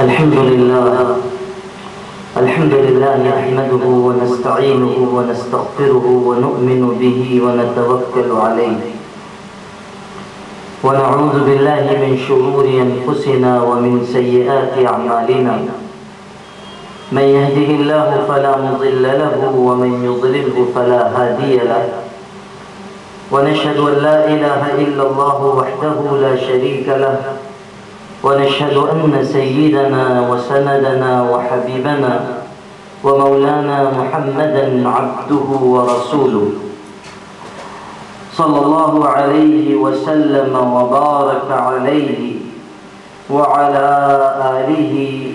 الحمد لله نحمده ونستعينه ونستغفره ونؤمن به ونتوكل عليه ونعوذ بالله من شرور أنفسنا ومن سيئات أعمالنا من يهده الله فلا مضل له ومن يضلله فلا هادي له ونشهد أن لا إله إلا الله وحده لا شريك له ونشهد أن سيدنا وسندنا وحبيبنا ومولانا محمدا عبده ورسوله صلى الله عليه وسلم وبارك عليه وعلى آله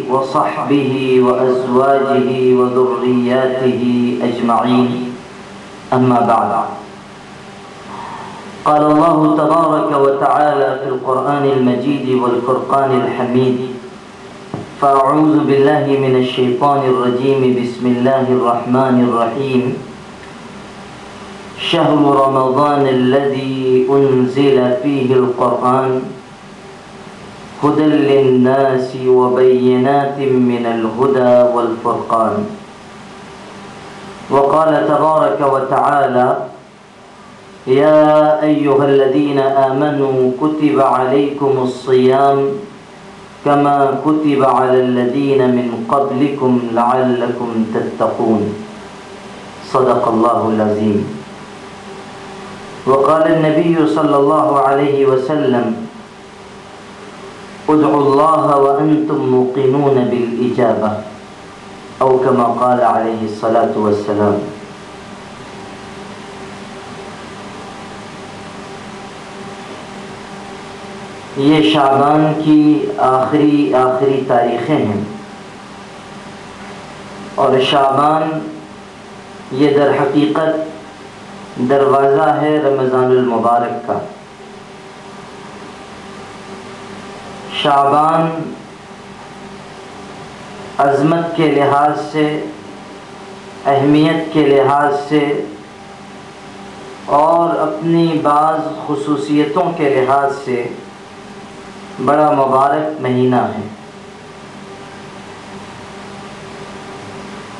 وصحبه وأزواجه وذرياته أجمعين أما بعد. قال الله تبارك وتعالى في القرآن المجيد والفرقان الحميد: فأعوذ بالله من الشيطان الرجيم بسم الله الرحمن الرحيم شهر رمضان الذي أنزل فيه القرآن هدى للناس وبينات من الهدى والفرقان. وقال تبارك وتعالى: يا أيها الذين آمنوا كتب عليكم الصيام كما كتب على الذين من قبلكم لعلكم تتقون. صدق الله العظيم. وقال النبي صلى الله عليه وسلم: ادعوا الله وأنتم موقنون بالإجابة، أو كما قال عليه الصلاة والسلام. یہ شعبان کی آخری تاریخیں ہیں، اور شعبان یہ در حقیقت دروازہ ہے رمضان المبارک کا. شعبان عظمت کے لحاظ سے، اہمیت کے لحاظ سے اور اپنی بعض خصوصیتوں کے لحاظ سے بڑا مبارک مہینہ ہے.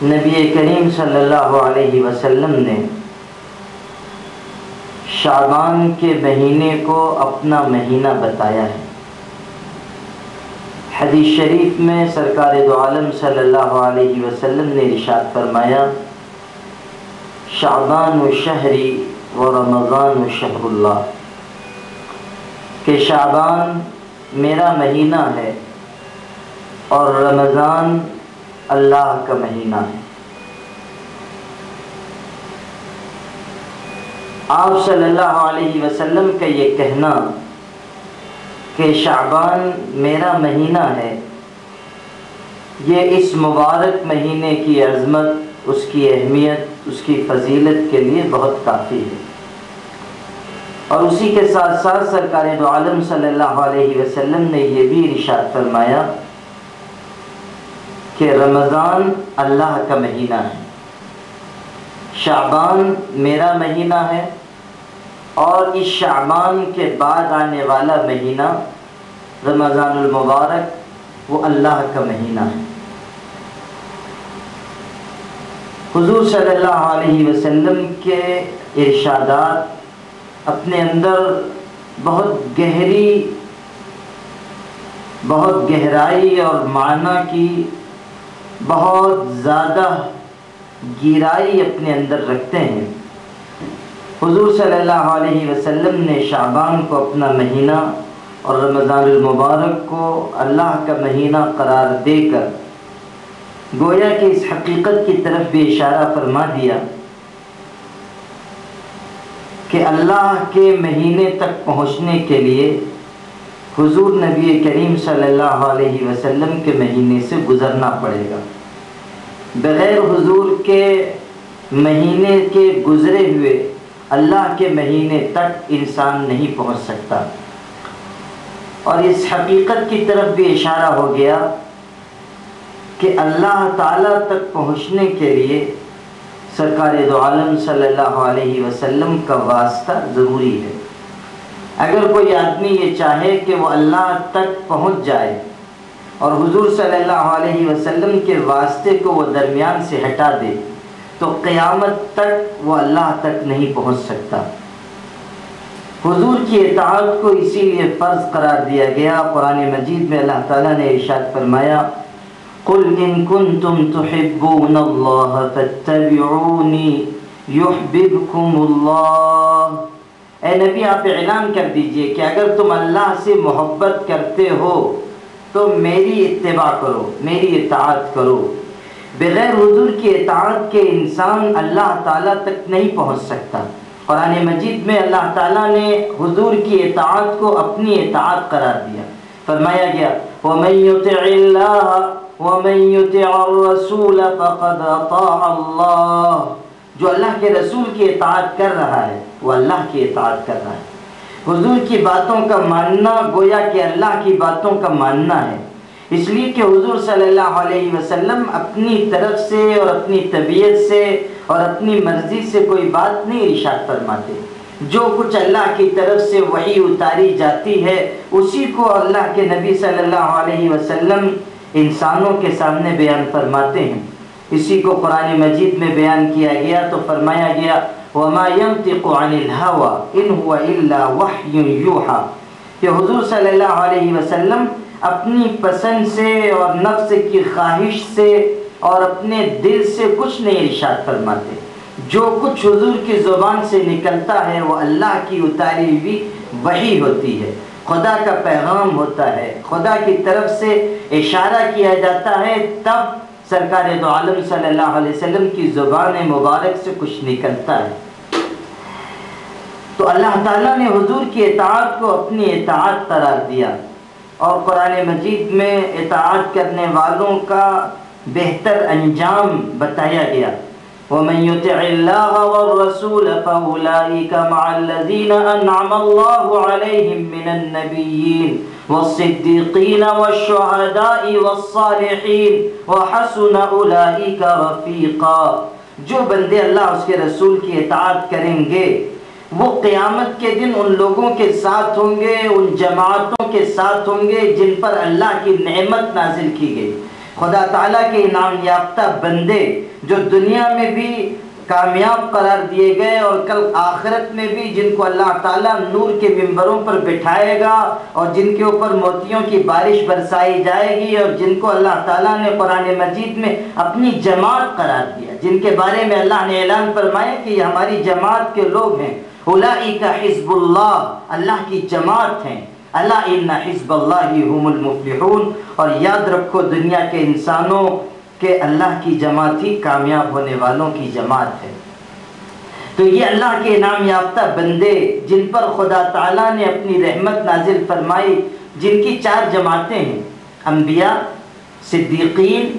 نبی کریم صلی اللہ علیہ وسلم نے شعبان کے مہینے کو اپنا مہینہ بتایا ہے. حدیث شریف میں سرکار دو عالم صلی اللہ علیہ وسلم نے ارشاد فرمایا: شعبان شہری و رمضان شہر اللہ، کہ شعبان میرا مہینہ ہے اور رمضان اللہ کا مہینہ ہے. آپ صلی اللہ علیہ وسلم کا یہ کہنا کہ شعبان میرا مہینہ ہے، یہ اس مبارک مہینے کی عظمت، اس کی اہمیت، اس کی فضیلت کے لیے بہت کافی ہے. اور اسی کے ساتھ ساتھ سرکار دو عالم صلی اللہ علیہ وسلم نے یہ بھی ارشاد فرمایا کہ رمضان اللہ کا مہینہ ہے، شعبان میرا مہینہ ہے، اور اس شعبان کے بعد آنے والا مہینہ رمضان المبارک وہ اللہ کا مہینہ ہے. حضور صلی اللہ علیہ وسلم کے ارشادات اپنے اندر بہت گہرائی اور معنی کی بہت زیادہ گہرائی اپنے اندر رکھتے ہیں. حضور صلی اللہ علیہ وسلم نے شعبان کو اپنا مہینہ اور رمضان المبارک کو اللہ کا مہینہ قرار دے کر گویا کہ اس حقیقت کی طرف بھی اشارہ فرما دیا کہ اللہ کے مہینے تک پہنچنے کے لیے حضور نبی کریم صلی اللہ علیہ وسلم کے مہینے سے گزرنا پڑے گا. بغیر حضور کے مہینے کے گزرے ہوئے اللہ کے مہینے تک انسان نہیں پہنچ سکتا. اور اس حقیقت کی طرف بھی اشارہ ہو گیا کہ اللہ تعالیٰ تک پہنچنے کے لیے سرکار دو عالم صلی اللہ علیہ وسلم کا واسطہ ضروری ہے. اگر کوئی آدمی یہ چاہے کہ وہ اللہ تک پہنچ جائے اور حضور صلی اللہ علیہ وسلم کے واسطے کو وہ درمیان سے ہٹا دے تو قیامت تک وہ اللہ تک نہیں پہنچ سکتا۔ حضور کی اطاعت کو اسی لیے فرض قرار دیا گیا۔ قرآن مجید میں اللہ تعالیٰ نے ارشاد فرمایا قُلْ إِن كُنتُمْ تُحِبُّونَ اللَّهَ فَاتَّبِعُونِي يُحْبِبْكُمُ اللَّهُ۔ اے نبی آپ اعلان کر دیجئے کہ اگر تم اللہ سے محبت کرتے ہو تو میری اتباع کرو، میری اطاعت کرو۔ بغیر حضور کی اطاعت کے انسان اللہ تعالیٰ تک نہیں پہنچ سکتا۔ قرآن مجید میں اللہ تعالیٰ نے حضور کی اطاعت کو اپنی اطاعت قرار دیا۔ فرمایا گیا وَمَن يُطِعِ اللَّهَ وَمَن يُطِعِ الرَّسُولَ فَقَدْ أَطَاعَ اللَّهَ۔ جو اللہ کے رسول کی اطاعت کر رہا ہے وہ اللہ کی اطاعت کر رہا ہے۔ حضور کی باتوں کا ماننا گویا کہ اللہ کی باتوں کا ماننا ہے، اس لیے کہ حضور صلی اللہ علیہ وسلم اپنی طرف سے اور اپنی طبیعت سے اور اپنی مرضی سے کوئی بات نہیں ارشاد فرماتے۔ جو کچھ اللہ کی طرف سے وحی اتاری جاتی ہے اسی کو اللہ کے نبی صلی اللہ علیہ وسلم انسانوں کے سامنے بیان فرماتے ہیں۔ اسی کو قرآن مجید میں بیان کیا گیا تو فرمایا گیا وَمَا يَنطِقُ عَنِ الْهَوَىٰ إِنْ هُوَ إِلَّا وَحْيٌ يُوحَىٰ، کہ حضور صلی اللہ علیہ وسلم اپنی پسند سے اور نفس کی خواہش سے اور اپنے دل سے کچھ نہیں ارشاد فرماتے۔ جو کچھ حضور کی زبان سے نکلتا ہے وہ اللہ کی اتاری ہوئی وحی ہوتی ہے، خدا کا پیغام ہوتا ہے، خدا کی طرف سے اشارہ کیا جاتا ہے، تب سرکار دو عالم صلی اللہ علیہ وسلم کی زبان مبارک سے کچھ نکلتا ہے۔ تو اللہ تعالیٰ نے حضور کی اطاعت کو اپنی اطاعت قرار دیا، اور قرآن مجید میں اطاعت کرنے والوں کا بہتر انجام بتایا گیا۔ وَمَن يُطِعِ اللَّهَ وَالرَّسُولَ فَأُولَٰئِكَ مَعَ الَّذِينَ أَنْعَمَ اللَّهُ عَلَيْهِم مِّنَ النَّبِيِّينَ وَالصِّدِّيقِينَ وَالشُّهَدَاءِ وَالصَّالِحِينَ وَحَسُنَ أُولَٰئِكَ رَفِيقًا۔ جو بندے اللہ اس کے رسول کی اطاعت کریں گے وہ قیامت کے دن ان لوگوں کے ساتھ ہوں گے، ان جماعتوں کے ساتھ ہوں گے جن پر اللہ کی نعمت نازل کی گئی۔ خدا تعالیٰ کے انعام یافتہ بندے جو دنیا میں بھی کامیاب قرار دیے گئے اور کل آخرت میں بھی جن کو اللہ تعالیٰ نور کے ممبروں پر بٹھائے گا اور جن کے اوپر موتیوں کی بارش برسائی جائے گی، اور جن کو اللہ تعالیٰ نے قرآن مجید میں اپنی جماعت قرار دیا، جن کے بارے میں اللہ نے اعلان فرمایا کہ یہ ہماری جماعت کے لوگ ہیں۔ اولئک حزب اللہ، اللہ کی جماعت ہیں۔ الا ان حزب اللہ هم المفلحون، اور یاد رکھو دنیا کے انسانوں کہ اللہ کی جماعت ہی کامیاب ہونے والوں کی جماعت ہے۔ تو یہ اللہ کے انعام یافتہ بندے جن پر خدا تعالیٰ نے اپنی رحمت نازل فرمائی، جن کی 4 جماعتیں ہیں، انبیاء، صدیقین،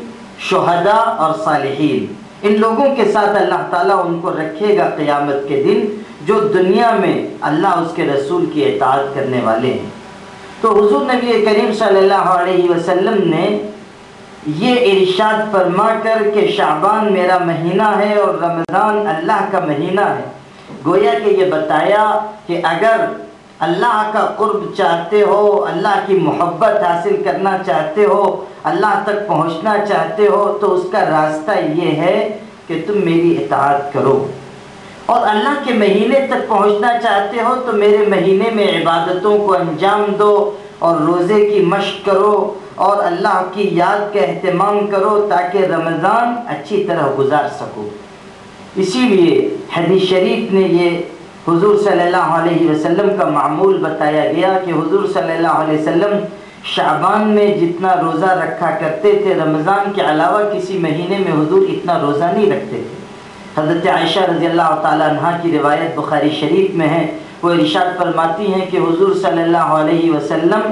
شہداء اور صالحین، ان لوگوں کے ساتھ اللہ تعالیٰ ان کو رکھے گا قیامت کے دن جو دنیا میں اللہ اس کے رسول کی اطاعت کرنے والے ہیں۔ تو حضور نبی کریم صلی اللہ علیہ وسلم نے یہ ارشاد فرما کر کہ شعبان میرا مہینہ ہے اور رمضان اللہ کا مہینہ ہے، گویا کہ یہ بتایا کہ اگر اللہ کا قرب چاہتے ہو، اللہ کی محبت حاصل کرنا چاہتے ہو، اللہ تک پہنچنا چاہتے ہو تو اس کا راستہ یہ ہے کہ تم میری اطاعت کرو، اور اللہ کے مہینے تک پہنچنا چاہتے ہو تو میرے مہینے میں عبادتوں کو انجام دو اور روزے کی مشق کرو اور اللہ کی یاد کا اہتمام کرو تاکہ رمضان اچھی طرح گزار سکو۔ اسی لیے حدیث شریف نے یہ حضور صلی اللہ علیہ وسلم کا معمول بتایا گیا کہ حضور صلی اللہ علیہ وسلم شعبان میں جتنا روزہ رکھا کرتے تھے رمضان کے علاوہ کسی مہینے میں حضور اتنا روزہ نہیں رکھتے تھے۔ حضرت عائشہ رضی اللہ تعالیٰ عنہ کی روایت بخاری شریف میں ہے، وہ ارشاد فرماتی ہیں کہ حضور صلی اللہ علیہ وسلم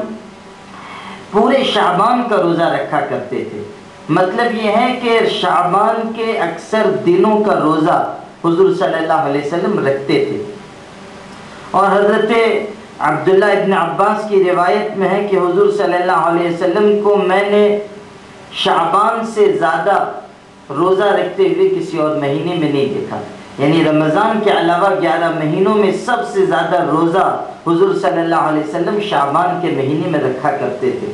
پورے شعبان کا روزہ رکھا کرتے تھے۔ مطلب یہ ہے کہ شعبان کے اکثر دنوں کا روزہ حضور صلی اللہ علیہ وسلم رکھتے تھے۔ اور حضرت عبداللہ ابن عباس کی روایت میں ہے کہ حضور صلی اللہ علیہ وسلم کو میں نے شعبان سے زیادہ روزہ رکھتے ہوئے کسی اور مہینے میں نہیں دیکھا، یعنی رمضان کے علاوہ 11 مہینوں میں سب سے زیادہ روزہ حضور صلی اللہ علیہ وسلم شعبان کے مہینے میں رکھا کرتے تھے۔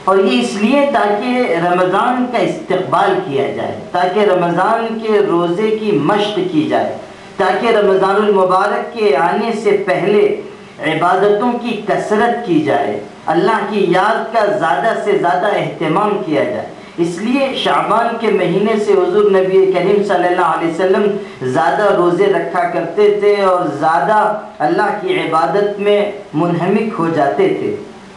اور یہ اس لیے تاکہ رمضان کا استقبال کیا جائے، تاکہ رمضان کے روزے کی مشق کی جائے، تاکہ رمضان المبارک کے آنے سے پہلے عبادتوں کی کثرت کی جائے، اللہ کی یاد کا زیادہ سے زیادہ اہتمام کیا جائے۔ اس لیے شعبان کے مہینے سے حضور نبی کریم صلی اللہ علیہ وسلم زیادہ روزے رکھا کرتے تھے اور زیادہ اللہ کی عبادت میں منہمک ہو جاتے تھے۔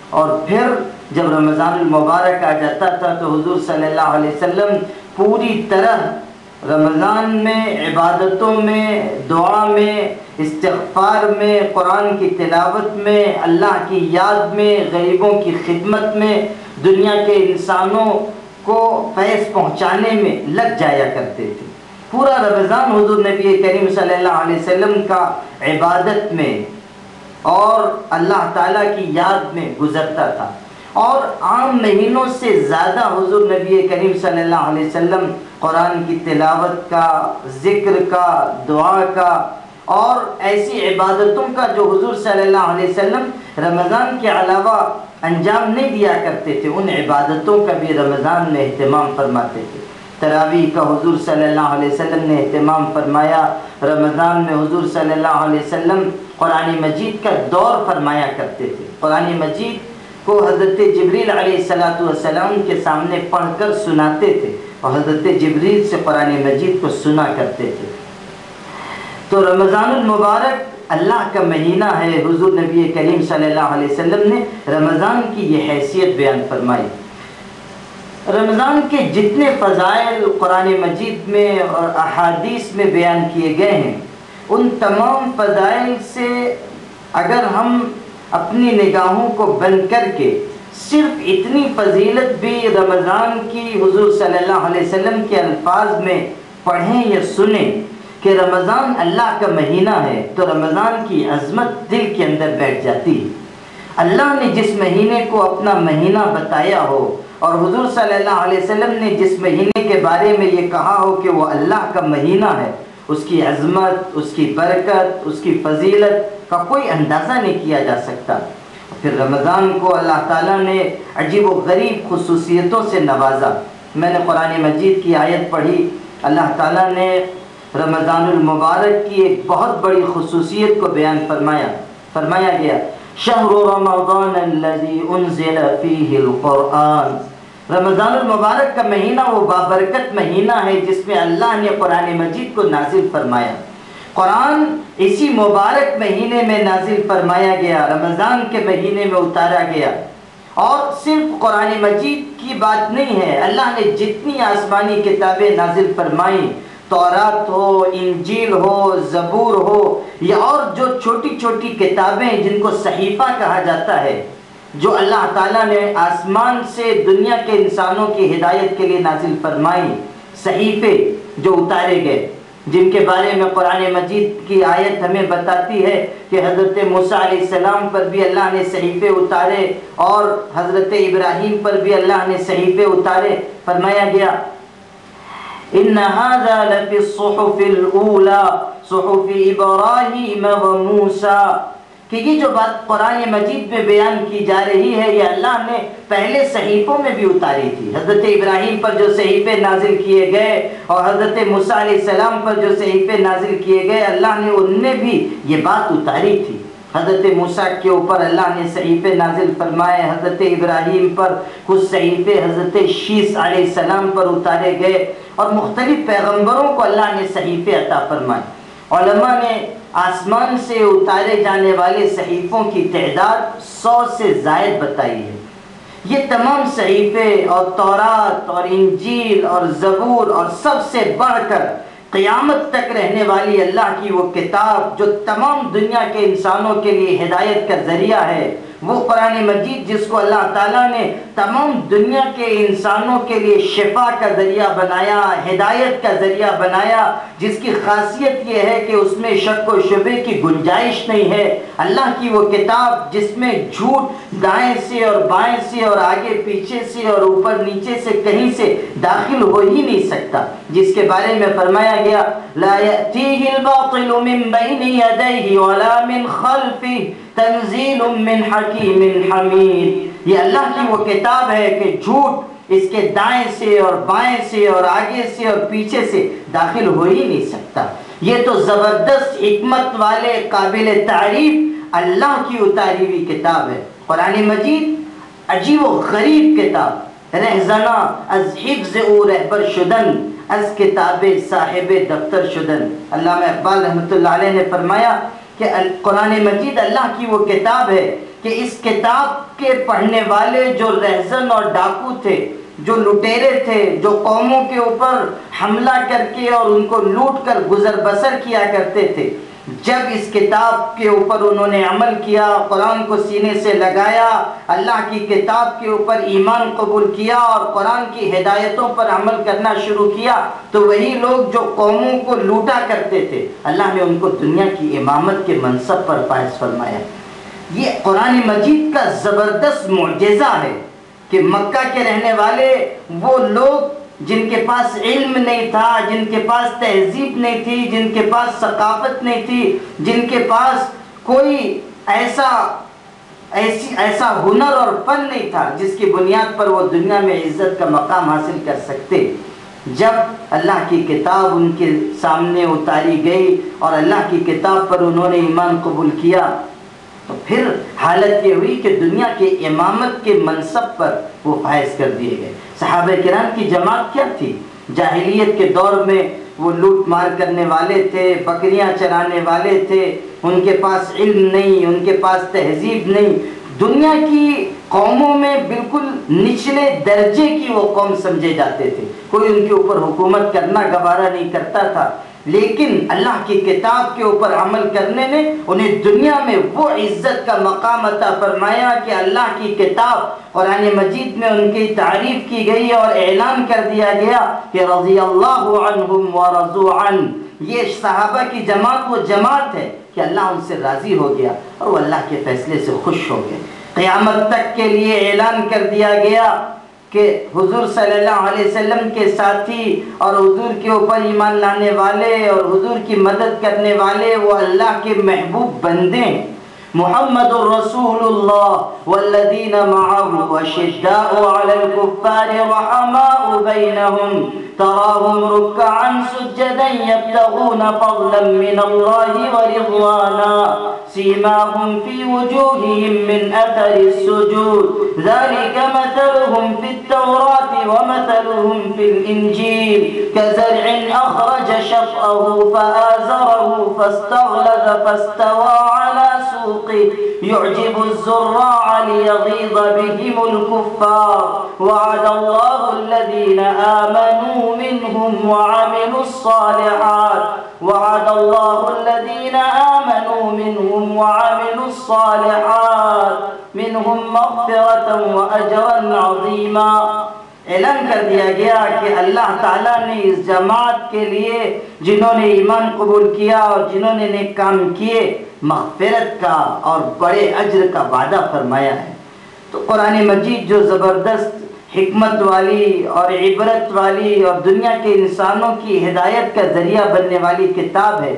اور پھر جب رمضان المبارک آ جاتا تھا تو حضور صلی اللہ علیہ وسلم پوری طرح رمضان میں عبادتوں میں، دعا میں، استغفار میں، قرآن کی تلاوت میں، اللہ کی یاد میں، غریبوں کی خدمت میں، دنیا کے انسانوں کو فیض پہنچانے میں لگ جایا کرتے تھے۔ پورا رمضان حضور نبی کریم صلی اللہ علیہ وسلم کا عبادت میں اور اللہ تعالیٰ کی یاد میں گزرتا تھا، اور عام مہینوں سے زیادہ حضور نبی کریم صلی اللہ علیہ وسلم قرآن کی تلاوت کا، ذکر کا، دعا کا اور ایسی عبادتوں کا جو حضور صلی اللہ علیہ وسلم رمضان کے علاوہ انجام نہیں دیا کرتے تھے، ان عبادتوں کا بھی رمضان میں اہتمام فرماتے تھے۔ تراویح کا حضور صلی اللہ علیہ وسلم نے اہتمام فرمایا۔ رمضان میں حضور صلی اللہ علیہ وسلم قرآن مجید کا دور فرمایا کرتے تھے۔ قرآن مجید کو حضرت جبریل علیہ السلام کے سامنے پڑھ کر سناتے تھے اور حضرت جبریل سے قرآن مجید کو سنا کرتے تھے۔ تو رمضان المبارک اللہ کا مہینہ ہے۔ حضور نبی کریم صلی اللہ علیہ وسلم نے رمضان کی یہ حیثیت بیان فرمائی۔ رمضان کے جتنے فضائل قرآن مجید میں اور احادیث میں بیان کیے گئے ہیں، ان تمام فضائل سے اگر ہم اپنی نگاہوں کو بند کر کے صرف اتنی فضیلت بھی رمضان کی حضور صلی اللہ علیہ وسلم کے الفاظ میں پڑھیں یا سنیں کہ رمضان اللہ کا مہینہ ہے، تو رمضان کی عظمت دل کے اندر بیٹھ جاتی ہے۔ اللہ نے جس مہینے کو اپنا مہینہ بتایا ہو اور حضور صلی اللہ علیہ وسلم نے جس مہینے کے بارے میں یہ کہا ہو کہ وہ اللہ کا مہینہ ہے، اس کی عظمت، اس کی برکت، اس کی فضیلت کا کوئی اندازہ نہیں کیا جا سکتا۔ پھر رمضان کو اللہ تعالیٰ نے عجیب و غریب خصوصیتوں سے نوازا۔ میں نے قرآن مجید کی آیت پڑھی، اللہ تعالیٰ نے رمضان المبارک کی ایک بہت بڑی خصوصیت کو بیان فرمایا گیا، شہر رمضان الذی انزل فیہ القرآن۔ رمضان المبارک کا مہینہ وہ بابرکت مہینہ ہے جس میں اللہ نے قرآن مجید کو نازل فرمایا۔ قرآن اسی مبارک مہینے میں نازل فرمایا گیا، رمضان کے مہینے میں اتارا گیا۔ اور صرف قرآن مجید کی بات نہیں ہے، اللہ نے جتنی آسمانی کتابیں نازل فرمائیں، تورات ہو، انجیل ہو، زبور ہو، یا اور جو چھوٹی چھوٹی کتابیں جن کو صحیفہ کہا جاتا ہے، جو اللہ تعالیٰ نے آسمان سے دنیا کے انسانوں کی ہدایت کے لیے نازل فرمائیں، صحیفے جو اتارے گئے، جن کے بارے میں قرآن مجید کی آیت ہمیں بتاتی ہے کہ حضرت موسیٰ علیہ السلام پر بھی اللہ نے صحیفے اتارے اور حضرت ابراہیم پر بھی اللہ نے صحیفے اتارے۔ فرمایا گیا ان هذا لفی الصحف الاولى صحف ابراہیم و موسیٰ، کہ یہ جو بات قرآن مجید میں بیان کی جا رہی ہے یہ اللہ نے پہلے صحیفوں میں بھی اتاری تھی۔ حضرت ابراہیم پر جو صحیفے نازل کیے گئے اور حضرت موسیٰ علیہ السلام پر جو صحیفے نازل کیے گئے، اللہ نے ان میں بھی یہ بات اتاری تھی۔ حضرت موسیٰ کے اوپر اللہ نے صحیفے نازل فرمائے، حضرت ابراہیم پر کچھ صحیفے حضرت شیس علیہ السلام پر اتارے گئے، اور مختلف پیغمبروں کو اللہ نے صحیفے عطا فرمائے۔ علماء نے آسمان سے اتارے جانے والے صحیفوں کی تعداد 100 سے زائد بتائی ہے۔ یہ تمام صحیفے اور تورات اور انجیل اور زبور اور سب سے بڑھ کر قیامت تک رہنے والی اللہ کی وہ کتاب جو تمام دنیا کے انسانوں کے لیے ہدایت کا ذریعہ ہے، وہ قرآن مجید جس کو اللہ تعالیٰ نے تمام دنیا کے انسانوں کے لیے شفا کا ذریعہ بنایا، ہدایت کا ذریعہ بنایا، جس کی خاصیت یہ ہے کہ اس میں شک و شبے کی گنجائش نہیں ہے۔ اللہ کی وہ کتاب جس میں جھوٹ دائیں سے اور بائیں سے اور آگے پیچھے سے اور اوپر نیچے سے کہیں سے داخل ہو ہی نہیں سکتا، جس کے بارے میں فرمایا گیا لا یأتیہ الباطل من بین یدیہ ولا من خلفہ تنزیل من حکیم حمید۔ یہ اللہ کی وہ کتاب ہے کہ جھوٹ اس کے دائیں سے اور بائیں سے اور آگے سے اور پیچھے سے داخل ہو ہی نہیں سکتا۔ یہ تو زبردست حکمت والے قابل تعریف اللہ کی اتاری ہوئی کتاب ہے۔ قرآن مجید عجیب و غریب کتاب، رہزنا از حفظ او رہبر شدن، از کتاب صاحب دفتر شدن۔ علامہ اقبال رحمۃ اللہ علیہ نے فرمایا کہ قرآن مجید اللہ کی وہ کتاب ہے کہ اس کتاب کے پڑھنے والے جو رہزن اور ڈاکو تھے، جو لٹیرے تھے، جو قوموں کے اوپر حملہ کر کے اور ان کو لوٹ کر گزر بسر کیا کرتے تھے، جب اس کتاب کے اوپر انہوں نے عمل کیا، قرآن کو سینے سے لگایا، اللہ کی کتاب کے اوپر ایمان قبول کیا اور قرآن کی ہدایتوں پر عمل کرنا شروع کیا، تو وہی لوگ جو قوموں کو لوٹا کرتے تھے، اللہ نے ان کو دنیا کی امامت کے منصب پر فائز فرمایا۔ یہ قرآن مجید کا زبردست معجزہ ہے کہ مکہ کے رہنے والے وہ لوگ جن کے پاس علم نہیں تھا، جن کے پاس تہذیب نہیں تھی، جن کے پاس ثقافت نہیں تھی، جن کے پاس کوئی ایسا ہنر اور فن نہیں تھا جس کی بنیاد پر وہ دنیا میں عزت کا مقام حاصل کر سکتے، جب اللہ کی کتاب ان کے سامنے اتاری گئی اور اللہ کی کتاب پر انہوں نے ایمان قبول کیا، تو پھر حالت یہ ہوئی کہ دنیا کے امامت کے منصب پر وہ فائز کر دیے گئے۔ صحابہ کرام کی جماعت کیا تھی؟ جاہلیت کے دور میں وہ لوٹ مار کرنے والے تھے، بکریاں چرانے والے تھے، ان کے پاس علم نہیں، ان کے پاس تہذیب نہیں، دنیا کی قوموں میں بالکل نچلے درجے کی وہ قوم سمجھے جاتے تھے، کوئی ان کے اوپر حکومت کرنا گوارا نہیں کرتا تھا، لیکن اللہ کی کتاب کے اوپر عمل کرنے نے انہیں دنیا میں وہ عزت کا مقام عطا فرمایا کہ اللہ کی کتاب قرآن مجید میں ان کی تعریف کی گئی اور اعلان کر دیا گیا کہ رضی اللہ عنہم ورضوا عنہ، یہ صحابہ کی جماعت وہ جماعت ہے کہ اللہ ان سے راضی ہو گیا اور وہ اللہ کے فیصلے سے خوش ہو گئے۔ قیامت تک کے لیے اعلان کر دیا گیا کہ حضور صلی اللہ علیہ وسلم کے ساتھی اور حضور کے اوپر ایمان لانے والے اور حضور کی مدد کرنے والے وہ اللہ کے محبوب بندے ہیں۔ محمد الرسول اللہ والذین معه وشداء علی الکفار رحماء بینہم تراہم رکعا سجدا یبتغون فضلا من اللہ ورضوانا سیماہم فی وجوہہم من اثر السجود ذلک مثلہم فی التوراة ومثلهم في الإنجيل كزرع أخرج شطأه فآزره فاستغلظ فاستوى على سوقه يعجب الزراع ليغيظ بهم الكفار وعد الله الذين آمنوا منهم وعملوا الصالحات وعد الله الذين آمنوا منهم وعملوا الصالحات منهم مغفرة وأجرا عظيما۔ اعلان کر دیا گیا کہ اللہ تعالیٰ نے اس جماعت کے لیے جنہوں نے ایمان قبول کیا اور جنہوں نے نیک کام کیے مغفرت کا اور بڑے اجر کا وعدہ فرمایا ہے۔ تو قرآن مجید جو زبردست حکمت والی اور عبرت والی اور دنیا کے انسانوں کی ہدایت کا ذریعہ بننے والی کتاب ہے،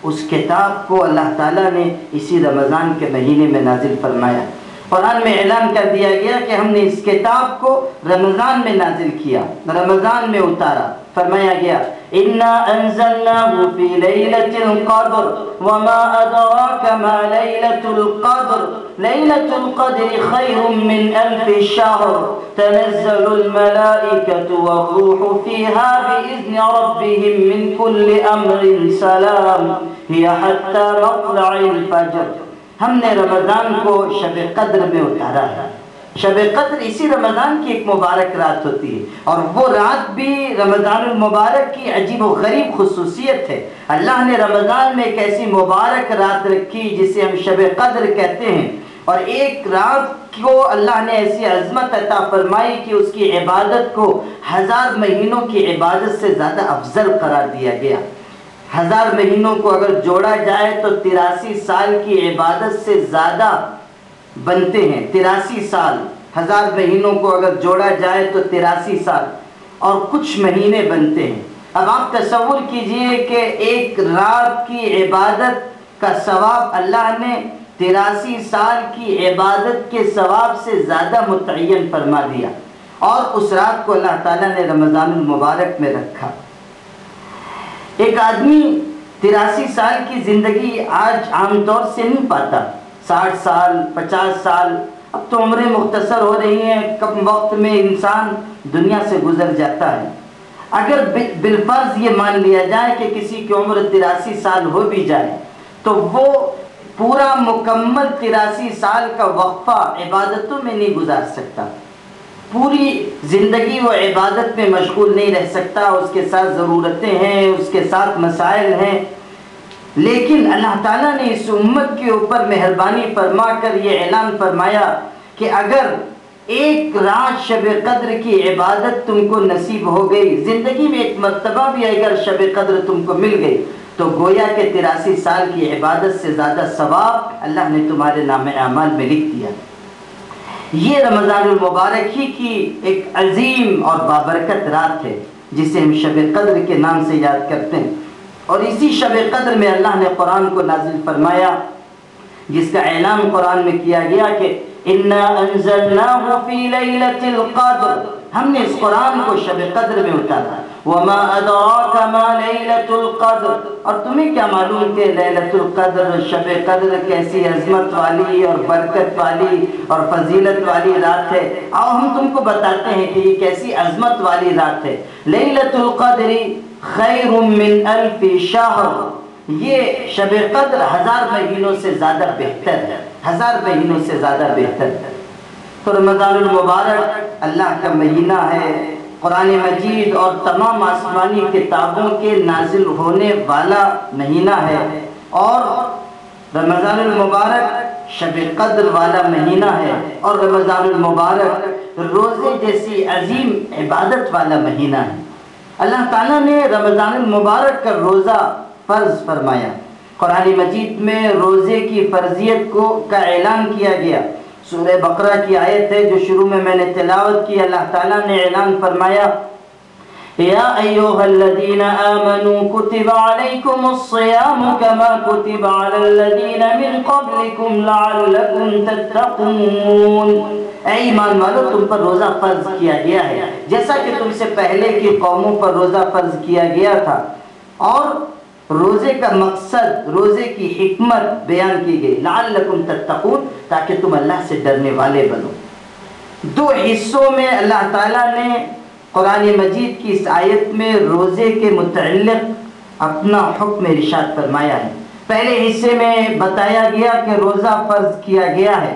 اس کتاب کو اللہ تعالیٰ نے اسی رمضان کے مہینے میں نازل فرمایا۔ قرآن میں اعلان کر دیا گیا کہ ہم نے اس کتاب کو رمضان میں نازل کیا، رمضان میں اتارا۔ فرمایا گیا اِنَّا أَنزَلْنَاهُ فِي لَيْلَةِ الْقَدْرِ وَمَا أَدْرَاكَ مَا لَيْلَةُ الْقَدْرِ لَيْلَةُ الْقَدْرِ خَيْرٌ مِّنْ أَلْفِ الشَّهْرِ تَنَزَّلُ الْمَلَائِكَةُ وَالرُّوحُ فِيهَا بِإِذْنِ رَبِّهِم مِّنْ كُلِّ أَمْرٍ سَلَامٌ هِيَ حَتَّى مَطْلَعِ الْفَجْرِ۔ ہم نے رمضان کو شب قدر میں اتارا ہے۔ شب قدر اسی رمضان کی ایک مبارک رات ہوتی ہے، اور وہ رات بھی رمضان المبارک کی عجیب و غریب خصوصیت ہے۔ اللہ نے رمضان میں ایک ایسی مبارک رات رکھی جسے ہم شب قدر کہتے ہیں، اور ایک رات کو اللہ نے ایسی عظمت عطا فرمائی کہ اس کی عبادت کو 1000 مہینوں کی عبادت سے زیادہ افضل قرار دیا گیا۔ 1000 مہینوں کو اگر جوڑا جائے تو 83 سال کی عبادت سے زیادہ بنتے ہیں۔ 83 سال، 1000 مہینوں کو اگر جوڑا جائے تو 83 سال اور کچھ مہینے بنتے ہیں۔ اب آپ تصور کیجئے کہ ایک رات کی عبادت کا ثواب اللہ نے 83 سال کی عبادت کے ثواب سے زیادہ متعین فرما دیا، اور اس رات کو اللہ تعالیٰ نے رمضان المبارک میں رکھا۔ ایک آدمی 83 سال کی زندگی آج عام طور سے نہیں پاتا، 60 سال 50 سال، اب تو عمریں مختصر ہو رہی ہیں، کم وقت میں انسان دنیا سے گزر جاتا ہے۔ اگر بالفرض یہ مان لیا جائے کہ کسی کی عمر 83 سال ہو بھی جائے تو وہ پورا مکمل 83 سال کا وقفہ عبادتوں میں نہیں گزار سکتا، پوری زندگی وہ عبادت میں مشغول نہیں رہ سکتا، اس کے ساتھ ضرورتیں ہیں، اس کے ساتھ مسائل ہیں۔ لیکن اللہ تعالیٰ نے اس امت کے اوپر مہربانی فرما کر یہ اعلان فرمایا کہ اگر ایک رات شب قدر کی عبادت تم کو نصیب ہو گئی، زندگی میں ایک مرتبہ بھی اگر شب قدر تم کو مل گئی، تو گویا کہ 83 سال کی عبادت سے زیادہ ثواب اللہ نے تمہارے نام اعمال میں لکھ دیا۔ یہ رمضان المبارک ہی کی ایک عظیم اور بابرکت رات ہے جسے ہم شب قدر کے نام سے یاد کرتے ہیں، اور اسی شب قدر میں اللہ نے قرآن کو نازل فرمایا، جس کا اعلان قرآن میں کیا گیا کہ اِنَّا أَنزَلْنَاهُ فِي لَيْلَةِ الْقَدْرِ، ہم نے اس قرآن کو شب قدر میں اتارا۔ وَمَا أَدْرَاكَ مَا لَيْلَةُ الْقَدْرِ، اور تمہیں کیا معلوم کہ لیلۃ القدر، شب قدر کیسی عظمت والی اور برکت والی اور فضیلت والی رات ہے۔ آؤ ہم تم کو بتاتے ہیں کہ یہ کیسی عظمت والی رات ہے۔ لیلۃ القدر خیر من الف شہر، یہ شب قدر 1000 مہینوں سے زیادہ بہتر ہے، 1000 مہینوں سے زیادہ بہتر ہے۔ تو رمضان المبارک اللہ کا مہینہ ہے، قرآن مجید اور تمام آسمانی کتابوں کے نازل ہونے والا مہینہ ہے، اور رمضان المبارک شب قدر والا مہینہ ہے، اور رمضان المبارک روزے جیسی عظیم عبادت والا مہینہ ہے۔ اللہ تعالیٰ نے رمضان المبارک کا روزہ فرض فرمایا، قرآن مجید میں روزے کی فرضیت کا اعلان کیا گیا۔ سورہ بقرہ کی آیت ہے جو شروع میں نے تلاوت کی، اللہ تعالیٰ نے اعلان فرمایا یا ایھا الذین آمنوا کتب علیکم الصیام کما کتب علی الذین من قبلکم لعلکم تتقون، اے ایمان والو تم پر روزہ فرض کیا گیا ہے جیسا کہ تم سے پہلے کی قوموں پر روزہ فرض کیا گیا تھا، اور روزے کا مقصد، روزے کی حکمت بیان کی گئی، لعلکم تتقون، تاکہ تم اللہ سے ڈرنے والے بنو۔ 2 حصوں میں اللہ تعالیٰ نے قرآن مجید کی اس آیت میں روزے کے متعلق اپنا حکم ارشاد فرمایا ہے۔ پہلے حصے میں بتایا گیا کہ روزہ فرض کیا گیا ہے،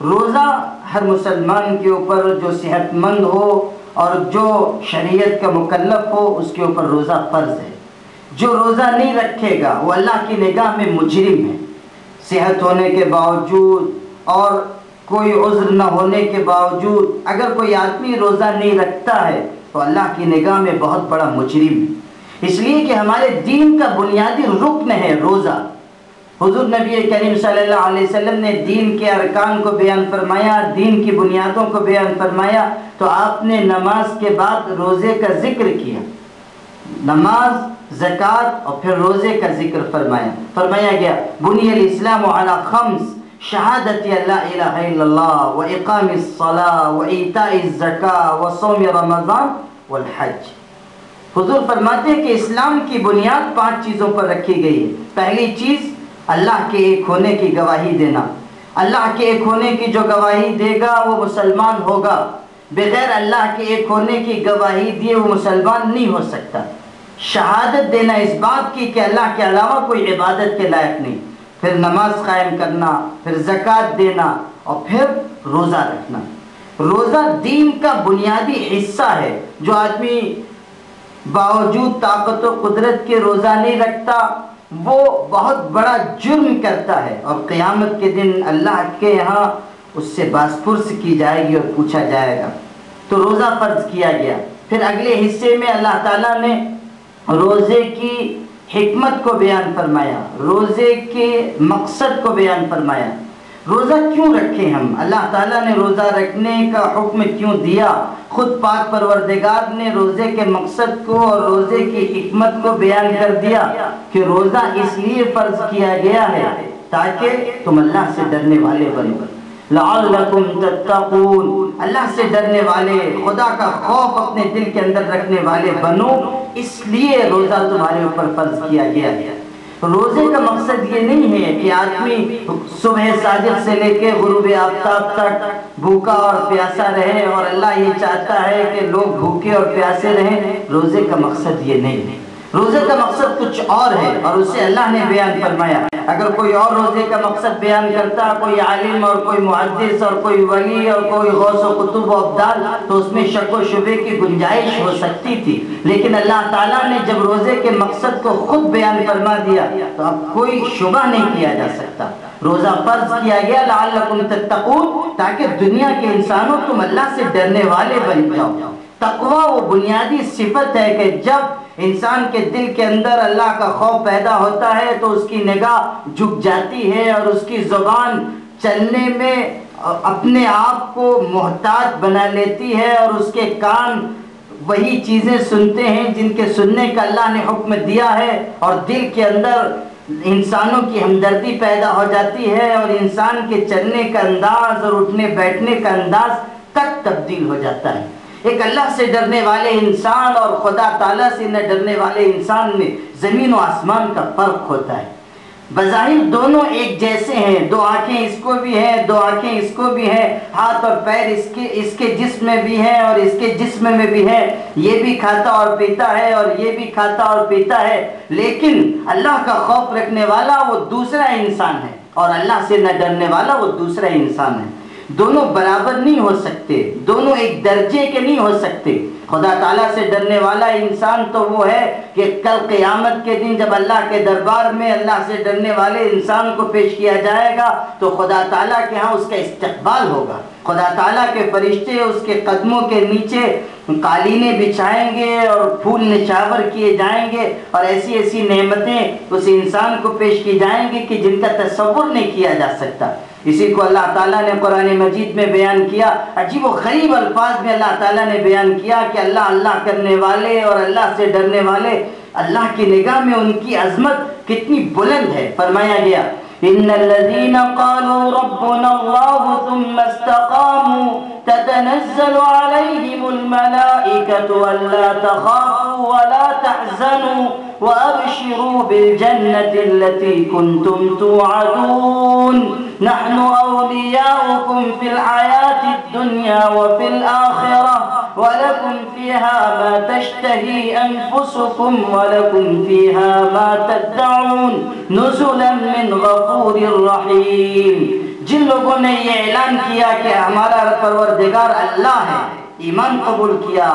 روزہ ہر مسلمان کے اوپر جو صحت مند ہو اور جو شریعت کا مکلف ہو اس کے اوپر روزہ فرض ہے۔ جو روزہ نہیں رکھے گا وہ اللہ کی نگاہ میں مجرم ہے، صحت ہونے کے باوجود اور کوئی عذر نہ ہونے کے باوجود اگر کوئی آدمی روزہ نہیں رکھتا ہے تو اللہ کی نگاہ میں بہت بڑا مجرم ہے، اس لیے کہ ہمارے دین کا بنیادی رکن ہے روزہ۔ حضور نبی کریم صلی اللہ علیہ وسلم نے دین کے ارکان کو بیان فرمایا، دین کی بنیادوں کو بیان فرمایا، تو آپ نے نماز کے بعد روزے کا ذکر کیا، نماز، زکوٰۃ اور پھر روزے کا ذکر فرمایا گیا بنی الاسلام علی خمس، شہادت لا الہ الا اللہ و اقام الصلاۃ و ایتاء الزکاۃ و صوم رمضان والحج۔ حضور فرماتے ہیں کہ اسلام کی بنیاد 5 چیزوں پر رکھی گئی ہے۔ پہلی چیز اللہ کے ایک ہونے کی گواہی دینا، اللہ کے ایک ہونے کی جو گواہی دے گا وہ مسلمان ہوگا، بغیر اللہ کے ایک ہونے کی گواہی دیے وہ مسلمان نہیں ہو سکتا۔ شہادت دینا اس بات کی کہ اللہ کے علاوہ کوئی عبادت کے لائق نہیں، پھر نماز قائم کرنا، پھر زکوٰۃ دینا اور پھر روزہ رکھنا۔ روزہ دین کا بنیادی حصہ ہے، جو آدمی باوجود طاقت و قدرت کے روزہ نہیں رکھتا وہ بہت بڑا جرم کرتا ہے، اور قیامت کے دن اللہ کے ہاں اس سے باز پرس کی جائے گی اور پوچھا جائے گا۔ تو روزہ فرض کیا گیا۔ پھر اگلے حصے میں اللہ تعالیٰ نے روزے کی حکمت کو بیان فرمایا، روزے کے مقصد کو بیان فرمایا۔ روزہ کیوں رکھیں ہم؟ اللہ تعالیٰ نے روزہ رکھنے کا حکم کیوں دیا؟ خود پاک پروردگار نے روزے کے مقصد کو اور روزے کی حکمت کو بیان کر دیا کہ روزہ اس لیے فرض کیا گیا ہے تاکہ تم اللہ سے ڈرنے والے بنو، لعلکم تتقون، اللہ سے ڈرنے والے، خدا کا خوف اپنے دل کے اندر رکھنے والے بنو، اس لیے روزہ تمہارے اوپر فرض کیا گیا ہے۔ روزے کا مقصد یہ نہیں ہے کہ آدمی صبح صادق سے لے کے غروب آفتاب تک بھوکا اور پیاسا رہے، اور اللہ یہ چاہتا ہے کہ لوگ بھوکے اور پیاسے رہیں۔ روزے کا مقصد یہ نہیں ہے، روزے کا مقصد کچھ اور ہے، اور اسے اللہ نے بیان فرمایا۔ اگر کوئی اور روزے کا مقصد بیان کرتا، کوئی عالم اور کوئی محدث اور کوئی ولی اور کوئی غوث و قطب و ابدال، تو اس میں شک و شبے کی گنجائش ہو سکتی تھی، لیکن اللہ تعالیٰ نے جب روزے کے مقصد کو خود بیان فرما دیا تو اب کوئی شبہ نہیں کیا جا سکتا۔ روزہ فرض کیا گیا لعلکم تتقون، تاکہ دنیا کے انسانوں تم اللہ سے ڈرنے والے بن جاؤ۔ تقویٰ وہ بنیادی صفت ہے کہ جب انسان کے دل کے اندر اللہ کا خوف پیدا ہوتا ہے تو اس کی نگاہ جھک جاتی ہے، اور اس کی زبان چلنے میں اپنے آپ کو محتاط بنا لیتی ہے، اور اس کے کان وہی چیزیں سنتے ہیں جن کے سننے کا اللہ نے حکم دیا ہے، اور دل کے اندر انسانوں کی ہمدردی پیدا ہو جاتی ہے، اور انسان کے چلنے کا انداز اور اٹھنے بیٹھنے کا انداز تک تبدیل ہو جاتا ہے۔ ایک اللہ سے ڈرنے والے انسان اور خدا تعالیٰ سے نہ ڈرنے والے انسان میں زمین و آسمان کا فرق ہوتا ہے۔ بظاہر دونوں ایک جیسے ہیں، دو آنکھیں اس کو بھی ہیں، دو آنکھیں اس کو بھی ہیں، ہاتھ اور پیر اس کے جسم میں بھی ہیں اور اس کے جسم میں بھی ہیں، یہ بھی کھاتا اور پیتا ہے اور یہ بھی کھاتا اور پیتا ہے، لیکن اللہ کا خوف رکھنے والا وہ دوسرا انسان ہے، اور اللہ سے نہ ڈرنے والا وہ دوسرا انسان ہے۔ دونوں برابر نہیں ہو سکتے، دونوں ایک درجے کے نہیں ہو سکتے۔ خدا تعالیٰ سے ڈرنے والا انسان تو وہ ہے کہ کل قیامت کے دن جب اللہ کے دربار میں اللہ سے ڈرنے والے انسان کو پیش کیا جائے گا تو خدا تعالیٰ کے ہاں اس کا استقبال ہوگا۔ خدا تعالیٰ کے فرشتے اس کے قدموں کے نیچے قالینیں بچھائیں گے اور پھول نچھاور کیے جائیں گے، اور ایسی ایسی نعمتیں اس انسان کو پیش کی جائیں گی کہ جن کا تصور نہیں کیا جا سکتا۔ اسی کو اللہ تعالیٰ نے قرآن مجید میں بیان کیا، عجیب و غریب الفاظ میں اللہ تعالیٰ نے بیان کیا کہ اللہ اللہ کرنے والے اور اللہ سے ڈرنے والے، اللہ کی نگاہ میں ان کی عظمت کتنی بلند ہے۔ فرمایا گیا ان الذين قالوا ربنا الله ثم استقاموا تتنزل عليهم الملائكة ألا تخافوا ولا تحزنوا وأبشروا بالجنة التي كنتم توعدون نحن أولياؤكم في الحياة الدنيا وفي الآخرة ولكم فيها ما تشتهي أنفسكم ولكم فيها ما تدعون نزلا من غفور رحیم۔ جن لوگوں نے یہ اعلان کیا کہ ہمارا پروردگار اللہ ہے، ایمان قبول کیا،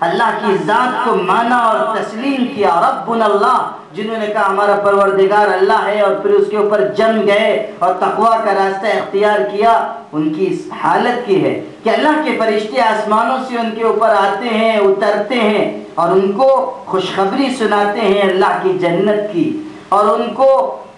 اللہ کی ذات کو مانا اور تسلیم کیا، ربنا اللہ، جنہوں نے کہا ہمارا پروردگار اللہ ہے اور پھر اس کے اوپر جم گئے اور تقویٰ کا راستہ اختیار کیا، ان کی اس حالت کی ہے کہ اللہ کے فرشتے آسمانوں سے ان کے اوپر آتے ہیں، اترتے ہیں اور ان کو خوشخبری سناتے ہیں اللہ کی جنت کی، اور ان کو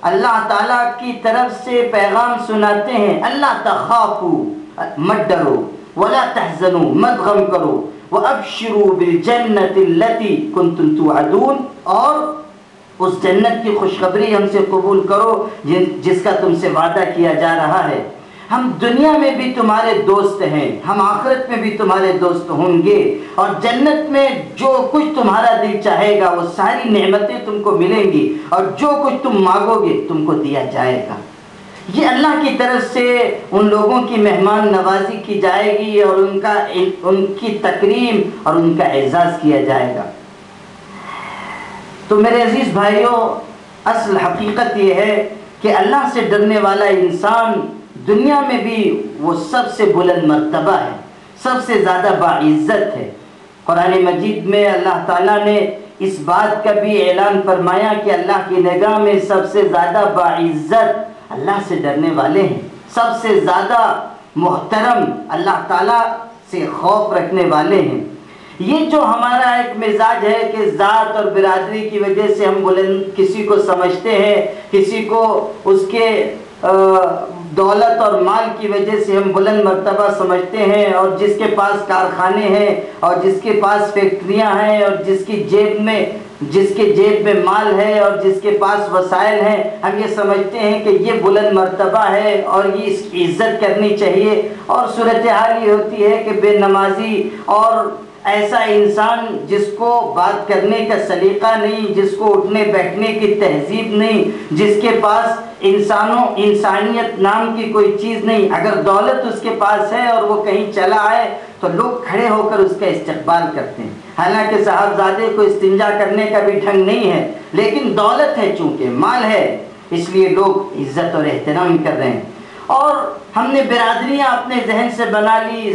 اللہ تعالیٰ کی طرف سے پیغام سناتے ہیں، اللہ تخافوا، مت ڈرو، ولا تحزنوا، مت غم کرو، وابشروا بالجنة التي كنتم توعدون، اور اس جنت کی خوشخبری ہم سے قبول کرو جس کا تم سے وعدہ کیا جا رہا ہے۔ ہم دنیا میں بھی تمہارے دوست ہیں، ہم آخرت میں بھی تمہارے دوست ہوں گے، اور جنت میں جو کچھ تمہارا دل چاہے گا وہ ساری نعمتیں تم کو ملیں گی، اور جو کچھ تم مانگو گے تم کو دیا جائے گا۔ یہ اللہ کی طرف سے ان لوگوں کی مہمان نوازی کی جائے گی، اور ان کی تکریم اور ان کا اعزاز کیا جائے گا۔ تو میرے عزیز بھائیوں، اصل حقیقت یہ ہے کہ اللہ سے ڈرنے والا انسان دنیا میں بھی وہ سب سے بلند مرتبہ ہے، سب سے زیادہ باعزت ہے۔ قرآن مجید میں اللہ تعالیٰ نے اس بات کا بھی اعلان فرمایا کہ اللہ کی نگاہ میں سب سے زیادہ باعزت اللہ سے ڈرنے والے ہیں، سب سے زیادہ محترم اللہ تعالیٰ سے خوف رکھنے والے ہیں۔ یہ جو ہمارا ایک مزاج ہے کہ ذات اور برادری کی وجہ سے ہم بلند کسی کو سمجھتے ہیں، کسی کو اس کے دولت اور مال کی وجہ سے ہم بلند مرتبہ سمجھتے ہیں، اور جس کے پاس کارخانے ہیں اور جس کے پاس فیکٹریاں ہیں اور جس کے جیب میں مال ہے اور جس کے پاس وسائل ہیں، ہم یہ سمجھتے ہیں کہ یہ بلند مرتبہ ہے اور یہ اس کی عزت کرنی چاہیے۔ اور صورتحال یہ ہوتی ہے کہ بے نمازی اور ایسا انسان جس کو بات کرنے کا سلیقہ نہیں، جس کو اٹھنے بیٹھنے کی تہذیب نہیں، جس کے پاس انسانیت نام کی کوئی چیز نہیں، اگر دولت اس کے پاس ہے اور وہ کہیں چلا آئے تو لوگ کھڑے ہو کر اس کا استقبال کرتے ہیں۔ حالانکہ صاحبزادے کو استنجا کرنے کا بھی ڈھنگ نہیں ہے، لیکن دولت ہے، چونکہ مال ہے، اس لیے لوگ عزت اور احترام کر رہے ہیں۔ اور ہم نے برادریاں اپنے ذہن سے بنا لی،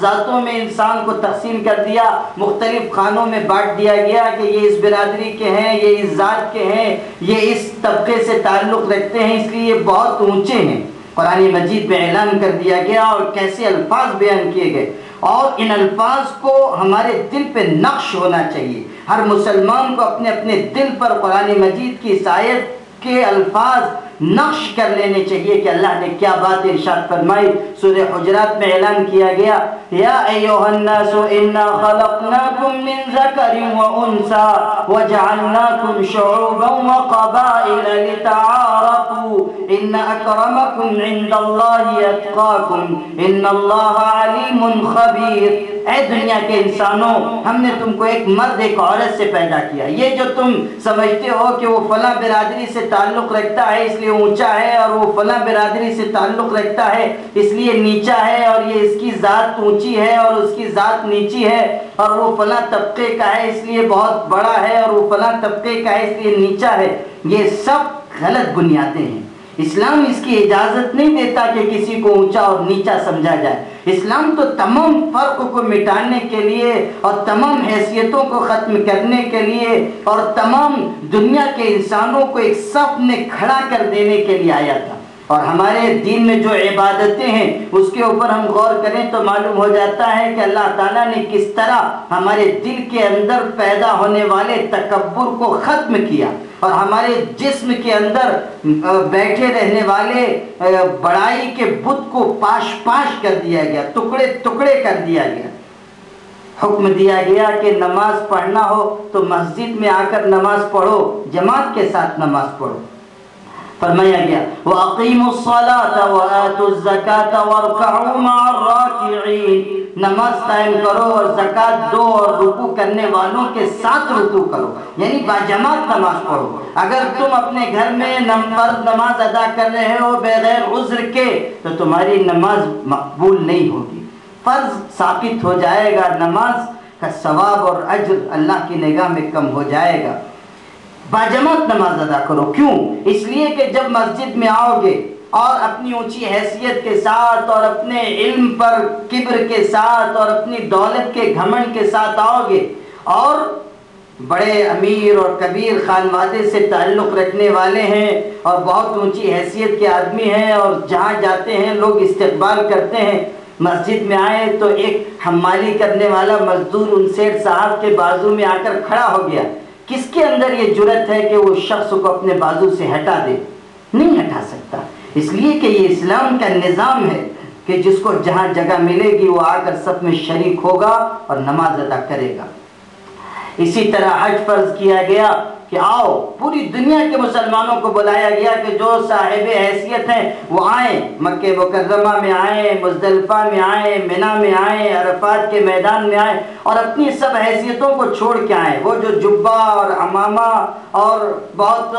ذاتوں میں انسان کو تقسیم کر دیا، مختلف خانوں میں بانٹ دیا گیا کہ یہ اس برادری کے ہیں، یہ اس ذات کے ہیں، یہ اس طبقے سے تعلق رکھتے ہیں، اس لیے یہ بہت اونچے ہیں۔ قرآن مجید میں اعلان کر دیا گیا اور کیسے الفاظ بیان کیے گئے، اور ان الفاظ کو ہمارے دل پہ نقش ہونا چاہیے۔ ہر مسلمان کو اپنے اپنے دل پر قرآن مجید کی اس آیت کے الفاظ نقش کر لینے چاہیے کہ اللہ نے کیا بات ارشاد فرمائی۔ سورہ حجرات میں اعلان کیا گیا، یا ایھا الناس انا خلقناکم من ذکر وانثى وجعلناکم شعوبا وقبائل لتعارفوا ان اکرمکم عند اللہ اتقاکم ان اللہ علیم خبیر۔ اے دنیا کے انسانوں، ہم نے تم کو ایک مرد ایک عورت سے پیدا کیا۔ یہ جو تم سمجھتے ہو کہ وہ فلاں برادری سے تعلق رکھتا ہے اس لیے اونچا ہے، اور وہ فلاں برادری سے تعلق رکھتا ہے اس لیے نیچا ہے، اور یہ اس کی ذات اونچی ہے اور اس کی ذات نیچی ہے، اور وہ فلاں طبقے کا ہے اس لیے بہت بڑا ہے اور وہ فلاں طبقے کا ہے اس لیے نیچا ہے، یہ سب غلط بنیادیں ہیں۔ اسلام اس کی اجازت نہیں دیتا کہ کسی کو اونچا اور نیچا سمجھا جائے۔ اسلام تو تمام فرق کو مٹانے کے لیے اور تمام حیثیتوں کو ختم کرنے کے لیے اور تمام دنیا کے انسانوں کو ایک صف میں کھڑا کر دینے کے لیے آیا تھا۔ اور ہمارے دین میں جو عبادتیں ہیں اس کے اوپر ہم غور کریں تو معلوم ہو جاتا ہے کہ اللہ تعالیٰ نے کس طرح ہمارے دل کے اندر پیدا ہونے والے تکبر کو ختم کیا، اور ہمارے جسم کے اندر بیٹھے رہنے والے بڑائی کے بت کو پاش پاش کر دیا گیا، ٹکڑے ٹکڑے کر دیا گیا۔ حکم دیا گیا کہ نماز پڑھنا ہو تو مسجد میں آ کر نماز پڑھو، جماعت کے ساتھ نماز پڑھو۔ فرمایا گیا وَأَقِيمُوا الصَّلَاةَ وَآتُوا الزَّكَاةَ وَارْكَعُوا مَعَ الرَّاكِعِينَ، نماز قائم کرو اور زکوٰۃ دو اور رکوع کرنے والوں کے ساتھ رکوع کرو، یعنی باجماعت نماز پڑھو۔ اگر تم اپنے گھر میں فرض نماز ادا کر رہے ہو بغیر عذر کے تو تمہاری نماز مقبول نہیں ہوگی، فرض ساقط ہو جائے گا، نماز کا ثواب اور اجر اللہ کی نگاہ میں کم ہو جائے گا۔ باجماعت نماز ادا کرو، کیوں؟ اس لیے کہ جب مسجد میں آؤ گے اور اپنی اونچی حیثیت کے ساتھ اور اپنے علم پر کبر کے ساتھ اور اپنی دولت کے گھمنڈ کے ساتھ آؤ گے اور بڑے امیر اور کبیر خانوادے سے تعلق رکھنے والے ہیں اور بہت اونچی حیثیت کے آدمی ہیں اور جہاں جاتے ہیں لوگ استقبال کرتے ہیں، مسجد میں آئے تو ایک حمالی کرنے والا مزدور ان سیٹھ صاحب کے بازو میں آ کر کھڑا ہو گیا، کس کے اندر یہ جرت ہے کہ وہ شخص کو اپنے بازو سے ہٹا دے؟ نہیں ہٹا سکتا، اس لیے کہ یہ اسلام کا نظام ہے کہ جس کو جہاں جگہ ملے گی وہ آ کر سب میں شریک ہوگا اور نماز ادا کرے گا۔ اسی طرح حج فرض کیا گیا کہ آؤ، پوری دنیا کے مسلمانوں کو بلایا گیا کہ جو صاحب حیثیت ہیں وہ آئیں، مکہ مکرمہ میں آئیں، مزدلفہ میں آئیں، منی میں آئیں، عرفات کے میدان میں آئیں اور اپنی سب حیثیتوں کو چھوڑ کے آئیں۔ وہ جو جبہ اور عمامہ اور بہت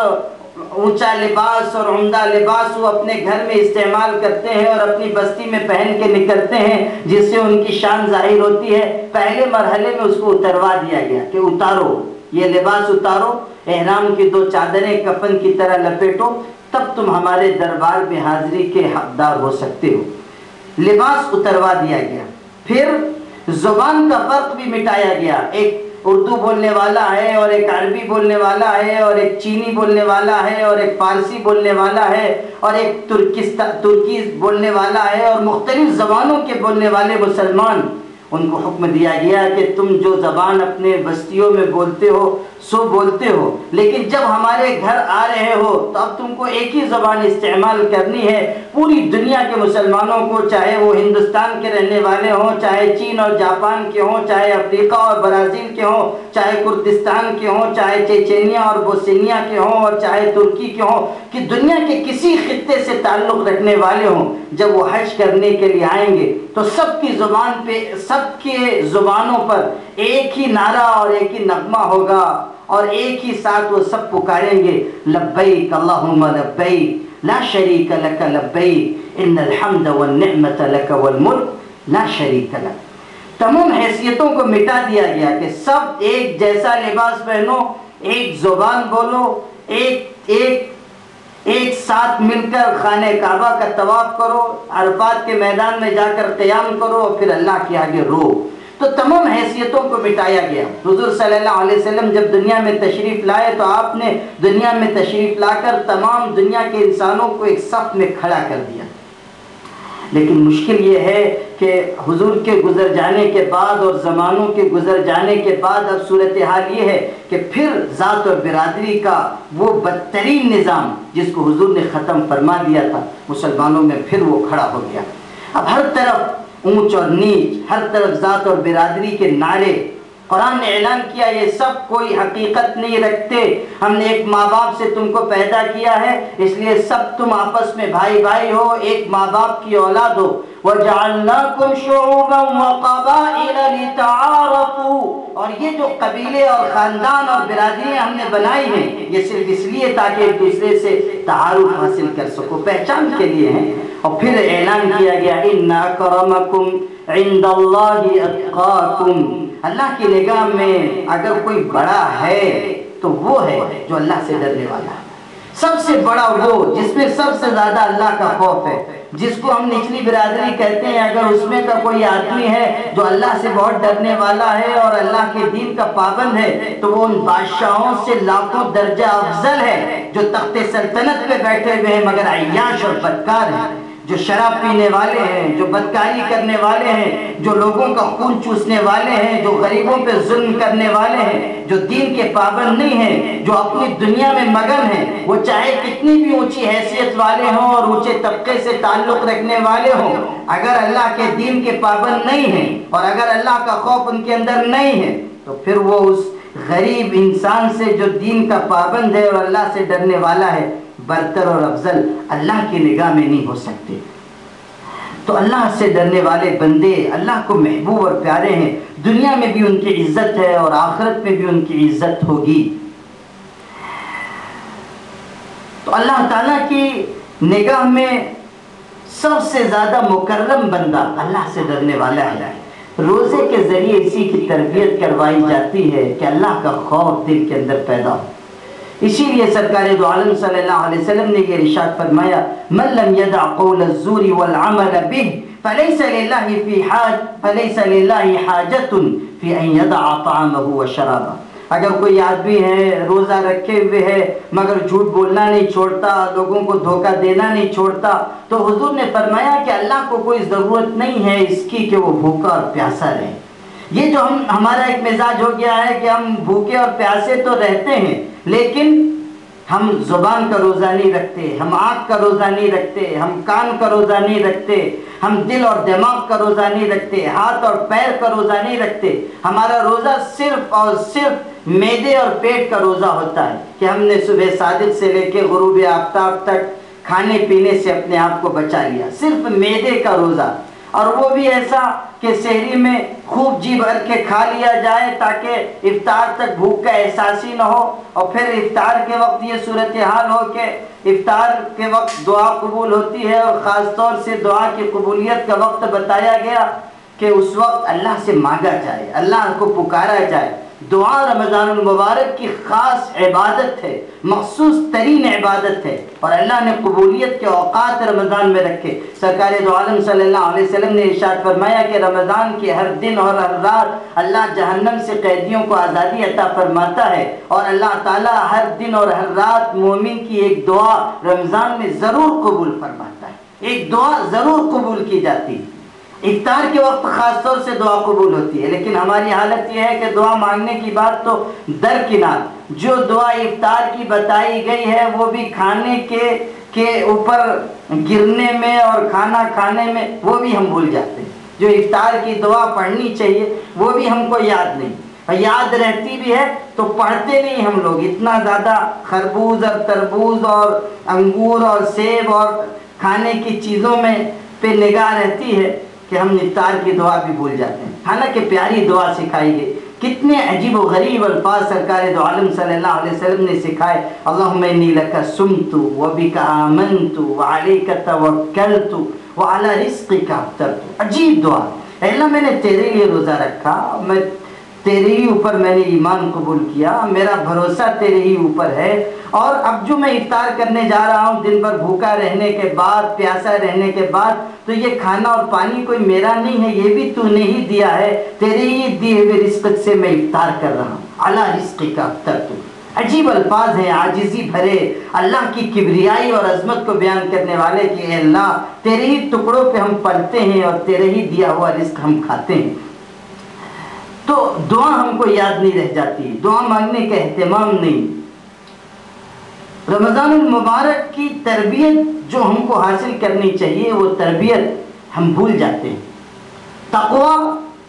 اونچا لباس اور عمدہ لباس وہ اپنے گھر میں استعمال کرتے ہیں اور اپنی بستی میں پہن کے نکلتے ہیں جس سے ان کی شان ظاہر ہوتی ہے، پہلے مرحلے میں اس کو اتروا دیا گیا کہ اتارو، یہ لباس اتارو، احرام کی دو چادریں کفن کی طرح لپیٹو، تب تم ہمارے دربار میں حاضری کے حقدار ہو سکتے ہو۔ لباس اتروا دیا گیا۔ پھر زبان کا فرق بھی مٹایا گیا، ایک اردو بولنے والا ہے اور ایک عربی بولنے والا ہے اور ایک چینی بولنے والا ہے اور ایک فارسی بولنے والا ہے اور ایک ترکی بولنے والا ہے اور مختلف زبانوں کے بولنے والے مسلمان، ان کو حکم دیا گیا کہ تم جو زبان اپنے بستیوں میں بولتے ہو سو بولتے ہو، لیکن جب ہمارے گھر آ رہے ہو تو اب تم کو ایک ہی زبان استعمال کرنی ہے۔ پوری دنیا کے مسلمانوں کو، چاہے وہ ہندوستان کے رہنے والے ہوں، چاہے چین اور جاپان کے ہوں، چاہے افریقہ اور برازیل کے ہوں، چاہے کردستان کے ہوں، چاہے چیچینیا اور بوسنیا کے ہوں، اور چاہے ترکی کے ہوں، کہ دنیا کے کسی خطے سے تعلق رکھنے والے ہوں، جب وہ حج کرنے کے لیے آئیں گے تو سب کی زبان پہ، سب کے زبانوں پر ایک ہی نعرہ اور ایک ہی نغمہ ہوگا، اور ایک ہی ساتھ وہ سب پکاریں گے، لبیک اللہم لبیک لا شریک لک لبیک ان الحمد والنعمت لک والملک لا شریک لک۔ تمام حیثیتوں کو مٹا دیا گیا کہ سب ایک جیسا لباس پہنو، ایک زبان بولو، ایک ساتھ مل کر خانہ کعبہ کا طواف کرو، عرفات کے میدان میں جا کر قیام کرو، اور پھر اللہ کے آگے رو۔ تو تمام حیثیتوں کو مٹایا گیا۔ حضور صلی اللہ علیہ وسلم جب دنیا میں تشریف لائے تو آپ نے دنیا میں تشریف لا کر تمام دنیا کے انسانوں کو ایک صف میں کھڑا کر دیا۔ لیکن مشکل یہ ہے کہ حضور کے گزر جانے کے بعد اور زمانوں کے گزر جانے کے بعد اب صورتحال یہ ہے کہ پھر ذات اور برادری کا وہ بدترین نظام جس کو حضور نے ختم فرما دیا تھا، مسلمانوں میں پھر وہ کھڑا ہو گیا۔ اب ہر طرف اونچ اور نیچ، ہر طرف ذات اور برادری کے نعرے۔ قرآن نے اعلان کیا یہ سب کوئی حقیقت نہیں رکھتے، ہم نے ایک ماں باپ سے تم کو پیدا کیا ہے، اس لیے سب تم آپس میں بھائی بھائی ہو، ایک ماں باپ کی اولاد ہو۔ وَجَعَلْنَاكُمْ شُعُوبًا وَقَبَائِلَ لِتَعَارَفُوا، اور یہ جو قبیلے اور خاندان اور برادریاں ہم نے بنائی ہیں یہ صرف اس لیے تاکہ ایک دوسرے سے تعارف حاصل کر سکو، پہچان کے لیے ہیں۔ اور پھر اعلان کیا گیا إِنَّ أَكْرَمَكُمْ عِنْدَ اللَّهِ أَتْقَاكُمْ، اللہ کی نگاہ میں اگر کوئی بڑا ہے تو وہ ہے جو اللہ سے ڈرنے والا ہے۔ سب سے بڑا وہ جس میں سب سے زیادہ اللہ کا خوف ہے، جس کو ہم نچلی برادری کہتے ہیں، اگر اس میں کا کوئی آدمی ہے جو اللہ سے بہت ڈرنے والا ہے اور اللہ کے دین کا پابند ہے تو وہ ان بادشاہوں سے لاکھوں درجہ افضل ہے جو تخت سلطنت پہ بیٹھے ہوئے ہیں مگر عیاش اور بدکار ہیں، جو شراب پینے والے ہیں، جو بدکاری کرنے والے ہیں، جو لوگوں کا خون چوسنے والے ہیں، جو غریبوں پہ ظلم کرنے والے ہیں، جو دین کے پابند نہیں ہیں، جو اپنی دنیا میں مگن ہیں، وہ چاہے کتنی بھی اونچی حیثیت والے ہوں اور اونچے طبقے سے تعلق رکھنے والے ہوں، اگر اللہ کے دین کے پابند نہیں ہیں اور اگر اللہ کا خوف ان کے اندر نہیں ہے تو پھر وہ اس غریب انسان سے جو دین کا پابند ہے اور اللہ سے ڈرنے والا ہے برتر اور افضل اللہ کی نگاہ میں نہیں ہو سکتے۔ تو اللہ سے ڈرنے والے بندے اللہ کو محبوب اور پیارے ہیں، دنیا میں بھی ان کی عزت ہے اور آخرت میں بھی ان کی عزت ہوگی۔ تو اللہ تعالیٰ کی نگاہ میں سب سے زیادہ مکرم بندہ اللہ سے ڈرنے والا ہے۔ روزے کے ذریعے اسی کی تربیت کروائی جاتی ہے کہ اللہ کا خوف دل کے اندر پیدا ہو۔ اسی لیے سرکار دو عالم صلی اللہ علیہ وسلم نے یہ ارشاد فرمایا، من لم يدع قول الزور والعمل به فليس لله حاجة في ان يدع طعامه وشرابه۔ اگر کوئی آدمی ہے روزہ رکھے ہوئے ہے مگر جھوٹ بولنا نہیں چھوڑتا، لوگوں کو دھوکہ دینا نہیں چھوڑتا، تو حضور نے فرمایا کہ اللہ کو کوئی ضرورت نہیں ہے اس کی کہ وہ بھوکا اور پیاسا رہے۔ یہ جو ہمارا ایک مزاج ہو گیا ہے کہ ہم بھوکے اور پیاسے تو رہتے ہیں لیکن ہم زبان کا روزہ نہیں رکھتے، ہم آنکھ کا روزہ نہیں رکھتے، ہم کان کا روزہ نہیں رکھتے، ہم دل اور دماغ کا روزہ نہیں رکھتے، ہاتھ اور پیر کا روزہ نہیں رکھتے۔ ہمارا روزہ صرف اور صرف معدے اور پیٹ کا روزہ ہوتا ہے کہ ہم نے صبح صادق سے لے کے غروب آفتاب تک کھانے پینے سے اپنے آپ کو بچا لیا، صرف معدے کا روزہ، اور وہ بھی ایسا کہ سحری میں خوب جی بھر کے کھا لیا جائے تاکہ افطار تک بھوک کا احساس ہی نہ ہو، اور پھر افطار کے وقت یہ صورتحال ہو کہ افطار کے وقت دعا قبول ہوتی ہے، اور خاص طور سے دعا کی قبولیت کا وقت بتایا گیا کہ اس وقت اللہ سے مانگا جائے، اللہ کو پکارا جائے۔ دعا رمضان المبارک کی خاص عبادت ہے، مخصوص ترین عبادت ہے، اور اللہ نے قبولیت کے اوقات رمضان میں رکھے۔ سرکار دو عالم صلی اللہ علیہ وسلم نے ارشاد فرمایا کہ رمضان کے ہر دن اور ہر رات اللہ جہنم سے قیدیوں کو آزادی عطا فرماتا ہے، اور اللہ تعالیٰ ہر دن اور ہر رات مومن کی ایک دعا رمضان میں ضرور قبول فرماتا ہے، ایک دعا ضرور قبول کی جاتی ہے۔ افطار کے وقت خاص طور سے دعا قبول ہوتی ہے، لیکن ہماری حالت یہ ہے کہ دعا مانگنے کی بات تو درکنار، جو دعا افطار کی بتائی گئی ہے وہ بھی کھانے کے اوپر گرنے میں اور کھانا کھانے میں وہ بھی ہم بھول جاتے ہیں۔ جو افطار کی دعا پڑھنی چاہیے وہ بھی ہم کو یاد نہیں، اور یاد رہتی بھی ہے تو پڑھتے نہیں ہم لوگ۔ اتنا زیادہ خربوز اور تربوز اور انگور اور سیب اور کھانے کی چیزوں میں پہ نگاہ رہتی ہے کہ ہم افطار کی دعا بھی بھول جاتے ہیں، حالانکہ پیاری دعا سکھائی گئی۔ کتنے عجیب و غریب الفاظ سرکار دو عالم صلی اللہ علیہ وسلم نے سکھائے۔ اللہم انی لک صمت وبک آمنت وعلیک توکلت وعلی رزقک افطرت۔ عجیب دعا، اے اللہ میں نے تیرے لیے روزہ رکھا، میں تیرے ہی اوپر میں نے ایمان قبول کیا، میرا بھروسہ تیرے ہی اوپر ہے، اور اب جو میں افطار کرنے جا رہا ہوں دن بھر بھوکا رہنے کے بعد، پیاسا رہنے کے بعد، تو یہ کھانا اور پانی کوئی میرا نہیں ہے، یہ بھی تو نے ہی دیا ہے، تیرے ہی دیے ہوئے رزق سے میں افطار کر رہا ہوں۔ علی رزقک افطرت۔ عجیب الفاظ ہیں، عاجزی بھرے، اللہ کی کبریائی اور عظمت کو بیان کرنے والے کہ اے اللہ تیرے ہی ٹکڑوں پہ ہم پلتے ہیں اور تیرے ہی دیا ہوا رزق ہم کھاتے ہیں۔ تو دعا ہم کو یاد نہیں رہ جاتی، دعا مانگنے کا اہتمام نہیں۔ رمضان المبارک کی تربیت جو ہم کو حاصل کرنی چاہیے وہ تربیت ہم بھول جاتے ہیں۔ تقویٰ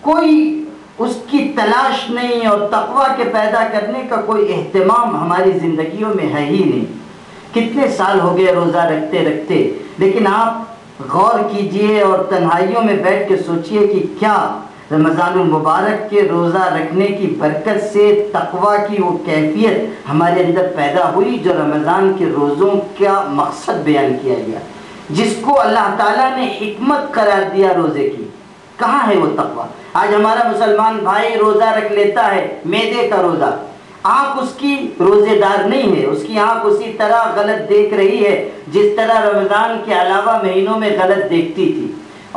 کوئی اس کی تلاش نہیں، اور تقویٰ کے پیدا کرنے کا کوئی اہتمام ہماری زندگیوں میں ہے ہی نہیں۔ کتنے سال ہو گئے روزہ رکھتے رکھتے، لیکن آپ غور کیجئے اور تنہائیوں میں بیٹھ کے سوچئے کہ کیا رمضان المبارک کے روزہ رکھنے کی برکت سے تقویٰ کی وہ کیفیت ہمارے اندر پیدا ہوئی جو رمضان کے روزوں کا مقصد بیان کیا گیا، جس کو اللہ تعالیٰ نے حکمت قرار دیا روزے کی۔ کہاں ہے وہ تقویٰ؟ آج ہمارا مسلمان بھائی روزہ رکھ لیتا ہے، معدے کا روزہ، آنکھ اس کی روزے دار نہیں ہے، اس کی آنکھ اسی طرح غلط دیکھ رہی ہے جس طرح رمضان کے علاوہ مہینوں میں غلط دیکھتی تھی،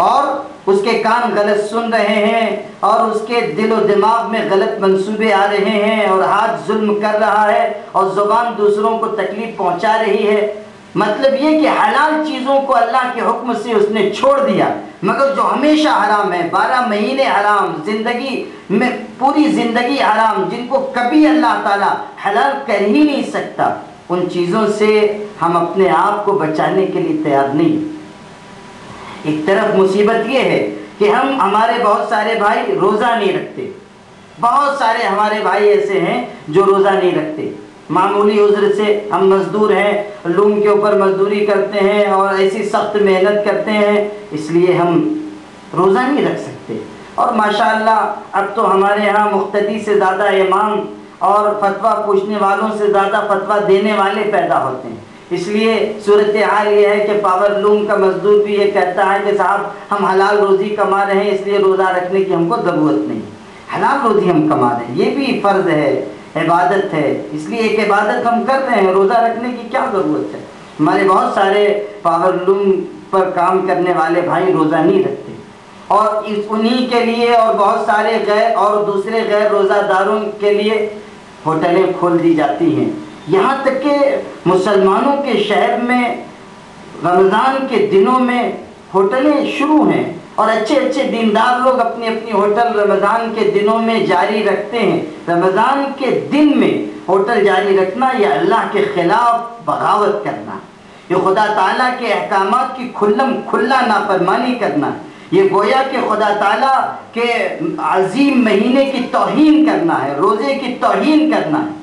اور اس کے کان غلط سن رہے ہیں، اور اس کے دل و دماغ میں غلط منصوبے آ رہے ہیں، اور ہاتھ ظلم کر رہا ہے، اور زبان دوسروں کو تکلیف پہنچا رہی ہے۔ مطلب یہ کہ حلال چیزوں کو اللہ کے حکم سے اس نے چھوڑ دیا، مگر جو ہمیشہ حرام ہے، 12 مہینے حرام، زندگی میں پوری زندگی حرام، جن کو کبھی اللہ تعالیٰ حلال کر ہی نہیں سکتا، ان چیزوں سے ہم اپنے آپ کو بچانے کے لیے تیار نہیں۔ ایک طرف مصیبت یہ ہے کہ ہمارے بہت سارے بھائی روزہ نہیں رکھتے، بہت سارے ہمارے بھائی ایسے ہیں جو روزہ نہیں رکھتے، معمولی عذر سے ہم مزدور ہیں، لوم کے اوپر مزدوری کرتے ہیں اور ایسی سخت محنت کرتے ہیں، اس لیے ہم روزہ نہیں رکھ سکتے۔ اور ماشاءاللہ اب تو ہمارے ہاں مقتدی سے زیادہ امام اور فتویٰ پوچھنے والوں سے زیادہ فتویٰ دینے والے پیدا ہوتے ہیں، اس لیے صورتحال یہ ہے کہ پاور لوم کا مزدور بھی یہ کہتا ہے کہ صاحب ہم حلال روزی کما رہے ہیں، اس لیے روزہ رکھنے کی ہم کو ضرورت نہیں، حلال روزی ہم کما رہے ہیں، یہ بھی فرض ہے، عبادت ہے، اس لیے ایک عبادت ہم کر رہے ہیں، روزہ رکھنے کی کیا ضرورت ہے۔ ہمارے بہت سارے پاور لوم پر کام کرنے والے بھائی روزہ نہیں رکھتے، اور انہی کے لیے اور بہت سارے غیر اور دوسرے غیر روزہ داروں کے لیے ہوٹلیں کھول دی جاتی ہیں، یہاں تک کہ مسلمانوں کے شہر میں رمضان کے دنوں میں ہوٹلیں شروع ہیں، اور اچھے اچھے دیندار لوگ اپنی اپنی ہوٹل رمضان کے دنوں میں جاری رکھتے ہیں۔ رمضان کے دن میں ہوٹل جاری رکھنا یہ اللہ کے خلاف بغاوت کرنا، یہ خدا تعالیٰ کے احکامات کی کھلا نافرمانی کرنا، یہ گویا کہ خدا تعالیٰ کے عظیم مہینے کی توہین کرنا ہے، روزے کی توہین کرنا ہے۔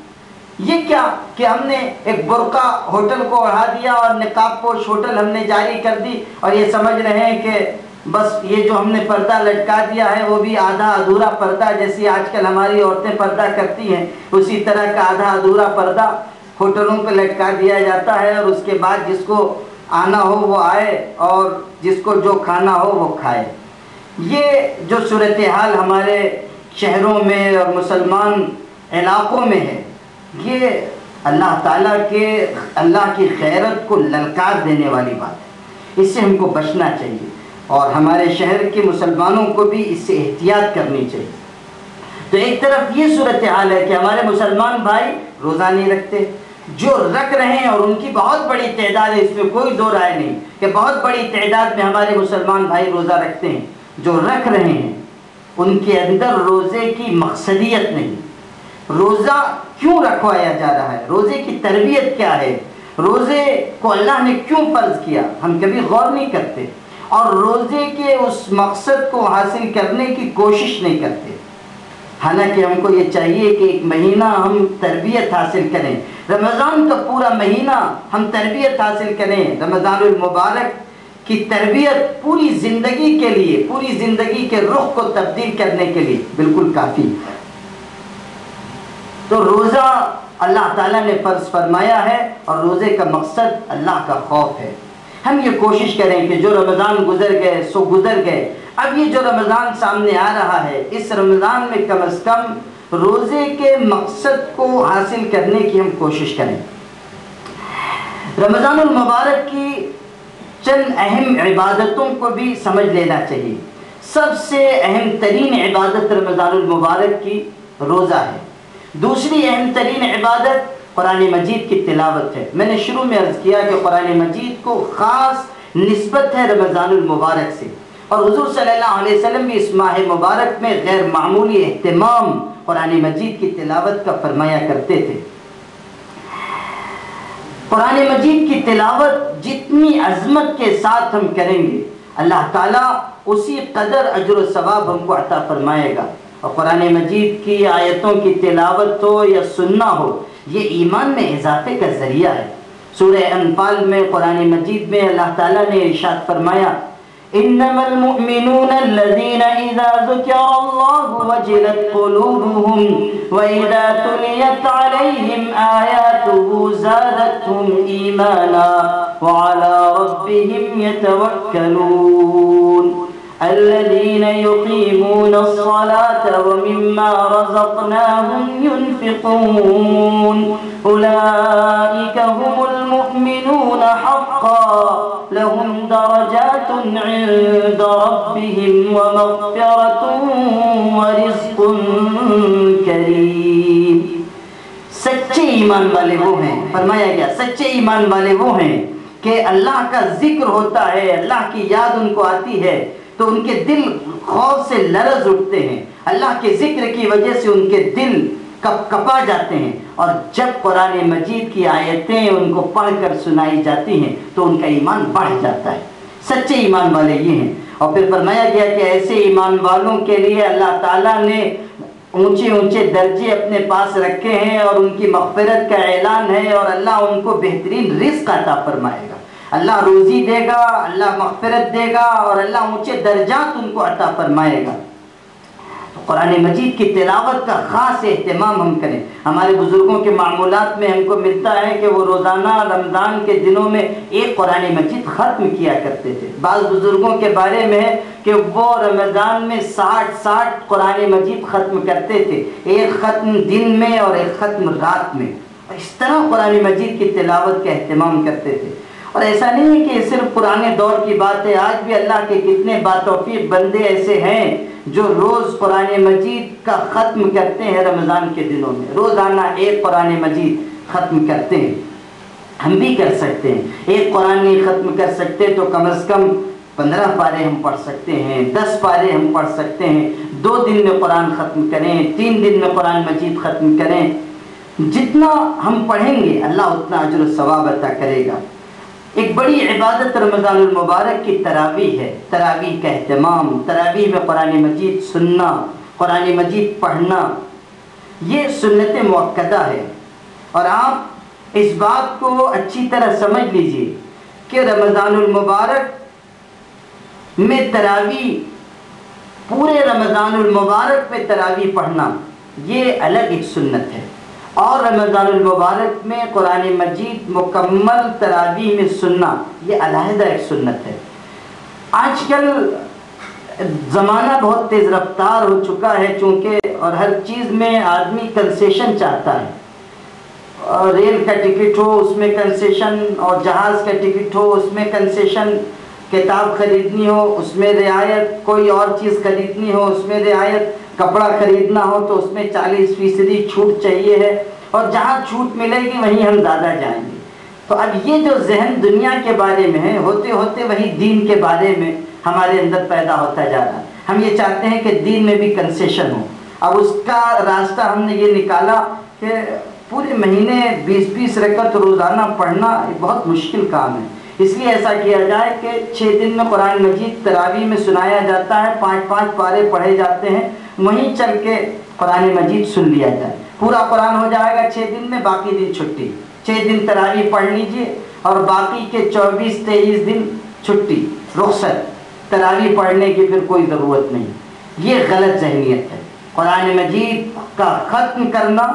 یہ کیا کہ ہم نے ایک برقع ہوٹل کو اڑا دیا اور نقاب پوش ہوٹل ہم نے جاری کر دی، اور یہ سمجھ رہے ہیں کہ بس یہ جو ہم نے پردہ لٹکا دیا ہے وہ بھی آدھا ادھورا پردہ، جیسی آج کل ہماری عورتیں پردہ کرتی ہیں اسی طرح کا آدھا ادھورا پردہ ہوٹلوں پہ لٹکا دیا جاتا ہے، اور اس کے بعد جس کو آنا ہو وہ آئے اور جس کو جو کھانا ہو وہ کھائے۔ یہ جو صورتحال ہمارے شہروں میں اور مسلمان علاقوں میں ہے، یہ اللہ تعالیٰ کی غیرت کو للکار دینے والی بات ہے، اس سے ہم کو بچنا چاہیے، اور ہمارے شہر کے مسلمانوں کو بھی اس سے احتیاط کرنی چاہیے۔ تو ایک طرف یہ صورتحال ہے کہ ہمارے مسلمان بھائی روزہ نہیں رکھتے، جو رکھ رہے ہیں اور ان کی بہت بڑی تعداد ہے، اس میں کوئی دو رائے نہیں کہ بہت بڑی تعداد میں ہمارے مسلمان بھائی روزہ رکھتے ہیں، جو رکھ رہے ہیں ان کے اندر روزے کی مقصدیت نہیں. روزہ کیوں رکھوایا جا رہا ہے؟ روزے کی تربیت کیا ہے؟ روزے کو اللہ نے کیوں فرض کیا؟ ہم کبھی غور نہیں کرتے اور روزے کے اس مقصد کو حاصل کرنے کی کوشش نہیں کرتے. حالانکہ ہم کو یہ چاہیے کہ ایک مہینہ ہم تربیت حاصل کریں، رمضان کا پورا مہینہ ہم تربیت حاصل کریں. رمضان المبارک کی تربیت پوری زندگی کے لیے، پوری زندگی کے رخ کو تبدیل کرنے کے لیے بالکل کافی. تو روزہ اللہ تعالیٰ نے فرض فرمایا ہے اور روزے کا مقصد اللہ کا خوف ہے. ہم یہ کوشش کریں کہ جو رمضان گزر گئے سو گزر گئے، اب یہ جو رمضان سامنے آ رہا ہے اس رمضان میں کم از کم روزے کے مقصد کو حاصل کرنے کی ہم کوشش کریں. رمضان المبارک کی چند اہم عبادتوں کو بھی سمجھ لینا چاہیے. سب سے اہم ترین عبادت رمضان المبارک کی روزہ ہے. دوسری اہم ترین عبادت قرآن مجید کی تلاوت ہے. میں نے شروع میں عرض کیا کہ قرآن مجید کو خاص نسبت ہے رمضان المبارک سے، اور حضور صلی اللہ علیہ وسلم بھی اس ماہ مبارک میں غیر معمولی اہتمام قرآن مجید کی تلاوت کا فرمایا کرتے تھے. قرآن مجید کی تلاوت جتنی عظمت کے ساتھ ہم کریں گے اللہ تعالیٰ اسی قدر اجر و ثواب ہم کو عطا فرمائے گا. اور قرآن مجید کی آیتوں کی تلاوت ہو یا سننا ہو، یہ ایمان میں اضافے کا ذریعہ ہے. سورہ انفال میں قرآن مجید میں اللہ تعالیٰ نے ارشاد فرمایا انما المؤمنون الذين اذا ذكر الله وجلت قلوبهم واذا تليت عليهم آياته زادتهم ايمانا وعلى ربهم يتوكلون الذين يقيمون الصلاة ومما رزقناهم ينفقون أولئك هم المؤمنون حقا لهم درجات عند ربهم ومغفرة ورزق کریم. سچے ایمان والے وہ ہیں، فرمایا گیا سچے ایمان والے وہ ہیں کہ اللہ کا ذکر ہوتا ہے، اللہ کی یاد ان کو آتی ہے تو ان کے دل خوف سے لرز اٹھتے ہیں. اللہ کے ذکر کی وجہ سے ان کے دل کپا جاتے ہیں، اور جب قرآن مجید کی آیتیں ان کو پڑھ کر سنائی جاتی ہیں تو ان کا ایمان بڑھ جاتا ہے. سچے ایمان والے یہ ہیں. اور پھر فرمایا گیا کہ ایسے ایمان والوں کے لیے اللہ تعالیٰ نے اونچے اونچے درجے اپنے پاس رکھے ہیں اور ان کی مغفرت کا اعلان ہے، اور اللہ ان کو بہترین رزق عطا فرمائے گا. اللہ روزی دے گا، اللہ مغفرت دے گا، اور اللہ اونچے درجات ان کو عطا فرمائے گا. تو قرآن مجید کی تلاوت کا خاص اہتمام ہم کریں. ہمارے بزرگوں کے معمولات میں ہم کو ملتا ہے کہ وہ روزانہ رمضان کے دنوں میں ایک قرآن مجید ختم کیا کرتے تھے. بعض بزرگوں کے بارے میں ہے کہ وہ رمضان میں 60 قرآن مجید ختم کرتے تھے، ایک ختم دن میں اور ایک ختم رات میں. اس طرح قرآن مجید کی تلاوت کا اہتمام کرتے تھے. اور ایسا نہیں ہے کہ یہ صرف پرانے دور کی بات ہے، آج بھی اللہ کے کتنے باتوفیق بندے ایسے ہیں جو روز قرآن مجید کا ختم کرتے ہیں. رمضان کے دنوں میں روزانہ ایک قرآن مجید ختم کرتے ہیں. ہم بھی کر سکتے ہیں. ایک قرآن نہیں ختم کر سکتے تو کم از کم 15 پارے ہم پڑھ سکتے ہیں، 10 پارے ہم پڑھ سکتے ہیں. 2 دن میں قرآن ختم کریں، 3 دن میں قرآن مجید ختم کریں. جتنا ہم پڑھیں گے اللہ اتنا اجر و ثواب عطا کرے گا. ایک بڑی عبادت رمضان المبارک کی تراویح ہے. تراویح کا اہتمام، تراویح میں قرآن مجید سننا، قرآن مجید پڑھنا، یہ سنت مؤکدہ ہے. اور آپ اس بات کو اچھی طرح سمجھ لیجئے کہ رمضان المبارک میں تراویح، پورے رمضان المبارک میں تراویح پڑھنا یہ الگ ایک سنت ہے، اور رمضان المبارک میں قرآن مجید مکمل تراویح میں سننا یہ علیحدہ ایک سنت ہے. آج کل زمانہ بہت تیز رفتار ہو چکا ہے چونکہ، اور ہر چیز میں آدمی کنسیشن چاہتا ہے. اور ریل کا ٹکٹ ہو اس میں کنسیشن، اور جہاز کا ٹکٹ ہو اس میں کنسیشن، کتاب خریدنی ہو اس میں رعایت، کوئی اور چیز خریدنی ہو اس میں رعایت، کپڑا خریدنا ہو تو اس میں 40% چھوٹ چاہیے ہے، اور جہاں چھوٹ ملے گی وہیں ہم زیادہ جائیں گے. تو اب یہ جو ذہن دنیا کے بارے میں ہے، ہوتے ہوتے وہی دین کے بارے میں ہمارے اندر پیدا ہوتا جا رہا ہے. ہم یہ چاہتے ہیں کہ دین میں بھی کنسیشن ہو. اب اس کا راستہ ہم نے یہ نکالا کہ پورے مہینے 20-20 رکعت روزانہ پڑھنا بہت مشکل کام ہے. اس لیے ایسا کیا جائے کہ 6 دن میں قرآن مجید تراویح میں سنایا جاتا ہے، 5-5 پارے پڑھے جاتے ہیں، وہیں چل کے قرآن مجید سن لیا جائے. پورا قرآن ہو جائے گا 6 دن میں، باقی دن چھٹی. 6 دن تراویح پڑھ لیجئے اور باقی کے 24-23 دن چھٹی، رخصت. تراویح پڑھنے کی پھر کوئی ضرورت نہیں. یہ غلط ذہنیت ہے. قرآن مجید کا ختم کرنا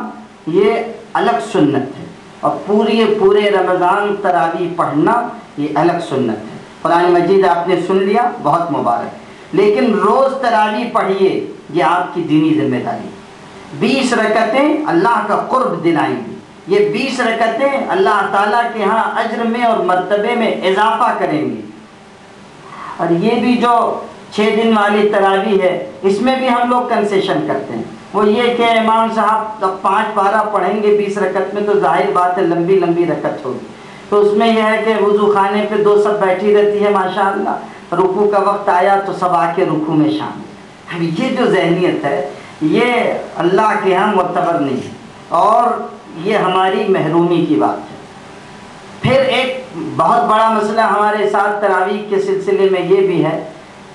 یہ الگ سنت ہے، اور پورے رمضان تراویح پڑھنا یہ الگ سنت ہے. قرآن مجید آپ نے سن لیا، بہت مبارک، لیکن روز تراویح پڑھیے، یہ آپ کی دینی ذمہ داری. 20 رکعتیں اللہ کا قرب دلائیں گی. یہ 20 رکعتیں اللہ تعالیٰ کے ہاں اجر میں اور مرتبے میں اضافہ کریں گی. اور یہ بھی جو 6 دن والی تراویح ہے، اس میں بھی ہم لوگ کنسیشن کرتے ہیں. وہ یہ کہ امام صاحب 5 پارہ پڑھیں گے 20 رکعت میں، تو ظاہر بات ہے لمبی لمبی رکعت ہوگی. تو اس میں یہ ہے کہ وضو خانے پہ 2 سب بیٹھی رہتی ہے ماشاءاللہ، رکوع کا وقت آیا تو سب آ کے رکوع میں شامل. اب یہ جو ذہنیت ہے یہ اللہ کے ہاں معتبر نہیں ہے، اور یہ ہماری محرومی کی بات ہے. پھر ایک بہت بڑا مسئلہ ہمارے ساتھ تراویح کے سلسلے میں یہ بھی ہے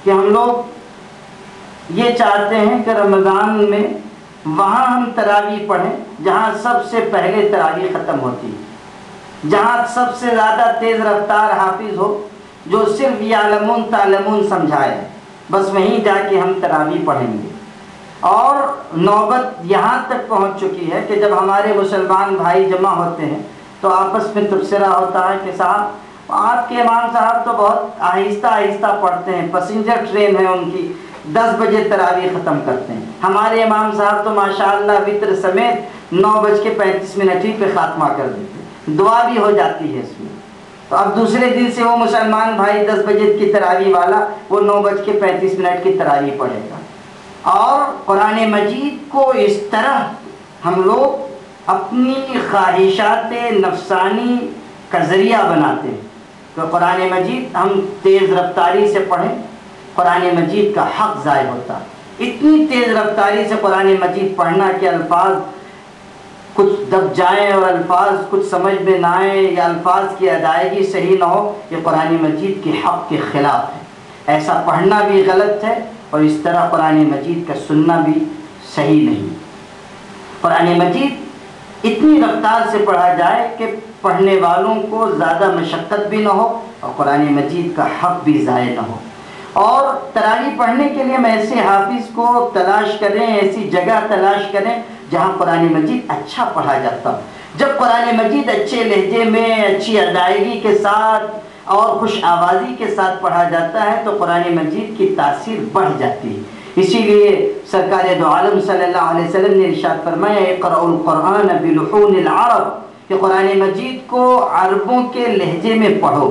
کہ ہم لوگ یہ چاہتے ہیں کہ رمضان میں وہاں ہم تراویح پڑھیں جہاں سب سے پہلے تراویح ختم ہوتی ہے، جہاں سب سے زیادہ تیز رفتار حافظ ہو، جو صرف یعلمون تعلمون سمجھائے، بس وہیں جا کے ہم تراویح پڑھیں گے. اور نوبت یہاں تک پہنچ چکی ہے کہ جب ہمارے مسلمان بھائی جمع ہوتے ہیں تو آپس میں تبصرہ ہوتا ہے کہ صاحب آپ کے امام صاحب تو بہت آہستہ آہستہ پڑھتے ہیں، پیسنجر ٹرین ہے ان کی، 10 بجے تراویح ختم کرتے ہیں. ہمارے امام صاحب تو ماشاءاللہ وتر سمیت 9:35 ہی پہ خاتمہ کر دیتے ہیں، دعا بھی ہو جاتی ہے اس میں. تو اب دوسرے دن سے وہ مسلمان بھائی 10 بجے کی تراویح والا وہ 9:35 کی تراویح پڑھے گا. اور قرآن مجید کو اس طرح ہم لوگ اپنی خواہشات نفسانی کا ذریعہ بناتے ہیں کہ قرآن مجید ہم تیز رفتاری سے پڑھیں، قرآن مجید کا حق ضائع ہوتا. اتنی تیز رفتاری سے قرآن مجید پڑھنا کہ الفاظ کچھ دب جائیں اور الفاظ کچھ سمجھ میں نہ آئیں یا الفاظ کی ادائیگی صحیح نہ ہو، یہ قرآن مجید کے حق کے خلاف ہے. ایسا پڑھنا بھی غلط ہے اور اس طرح قرآن مجید کا سننا بھی صحیح نہیں. قرآن مجید اتنی رفتار سے پڑھا جائے کہ پڑھنے والوں کو زیادہ مشقت بھی نہ ہو اور قرآن مجید کا حق بھی ضائع نہ ہو. اور تراویح پڑھنے کے لیے ہم ایسے حافظ کو تلاش کریں، ایسی جگہ تلاش کریں جہاں قرآن مجید اچھا پڑھا جاتا ہو. جب قرآن مجید اچھے لہجے میں، اچھی ادائیگی کے ساتھ اور خوش آوازی کے ساتھ پڑھا جاتا ہے تو قرآن مجید کی تاثیر بڑھ جاتی ہے. اسی لیے سرکار دو عالم صلی اللہ علیہ وسلم نے ارشاد فرمایا اقرأوا القرآن بلحون العرب، کہ قرآن مجید کو عربوں کے لہجے میں پڑھو.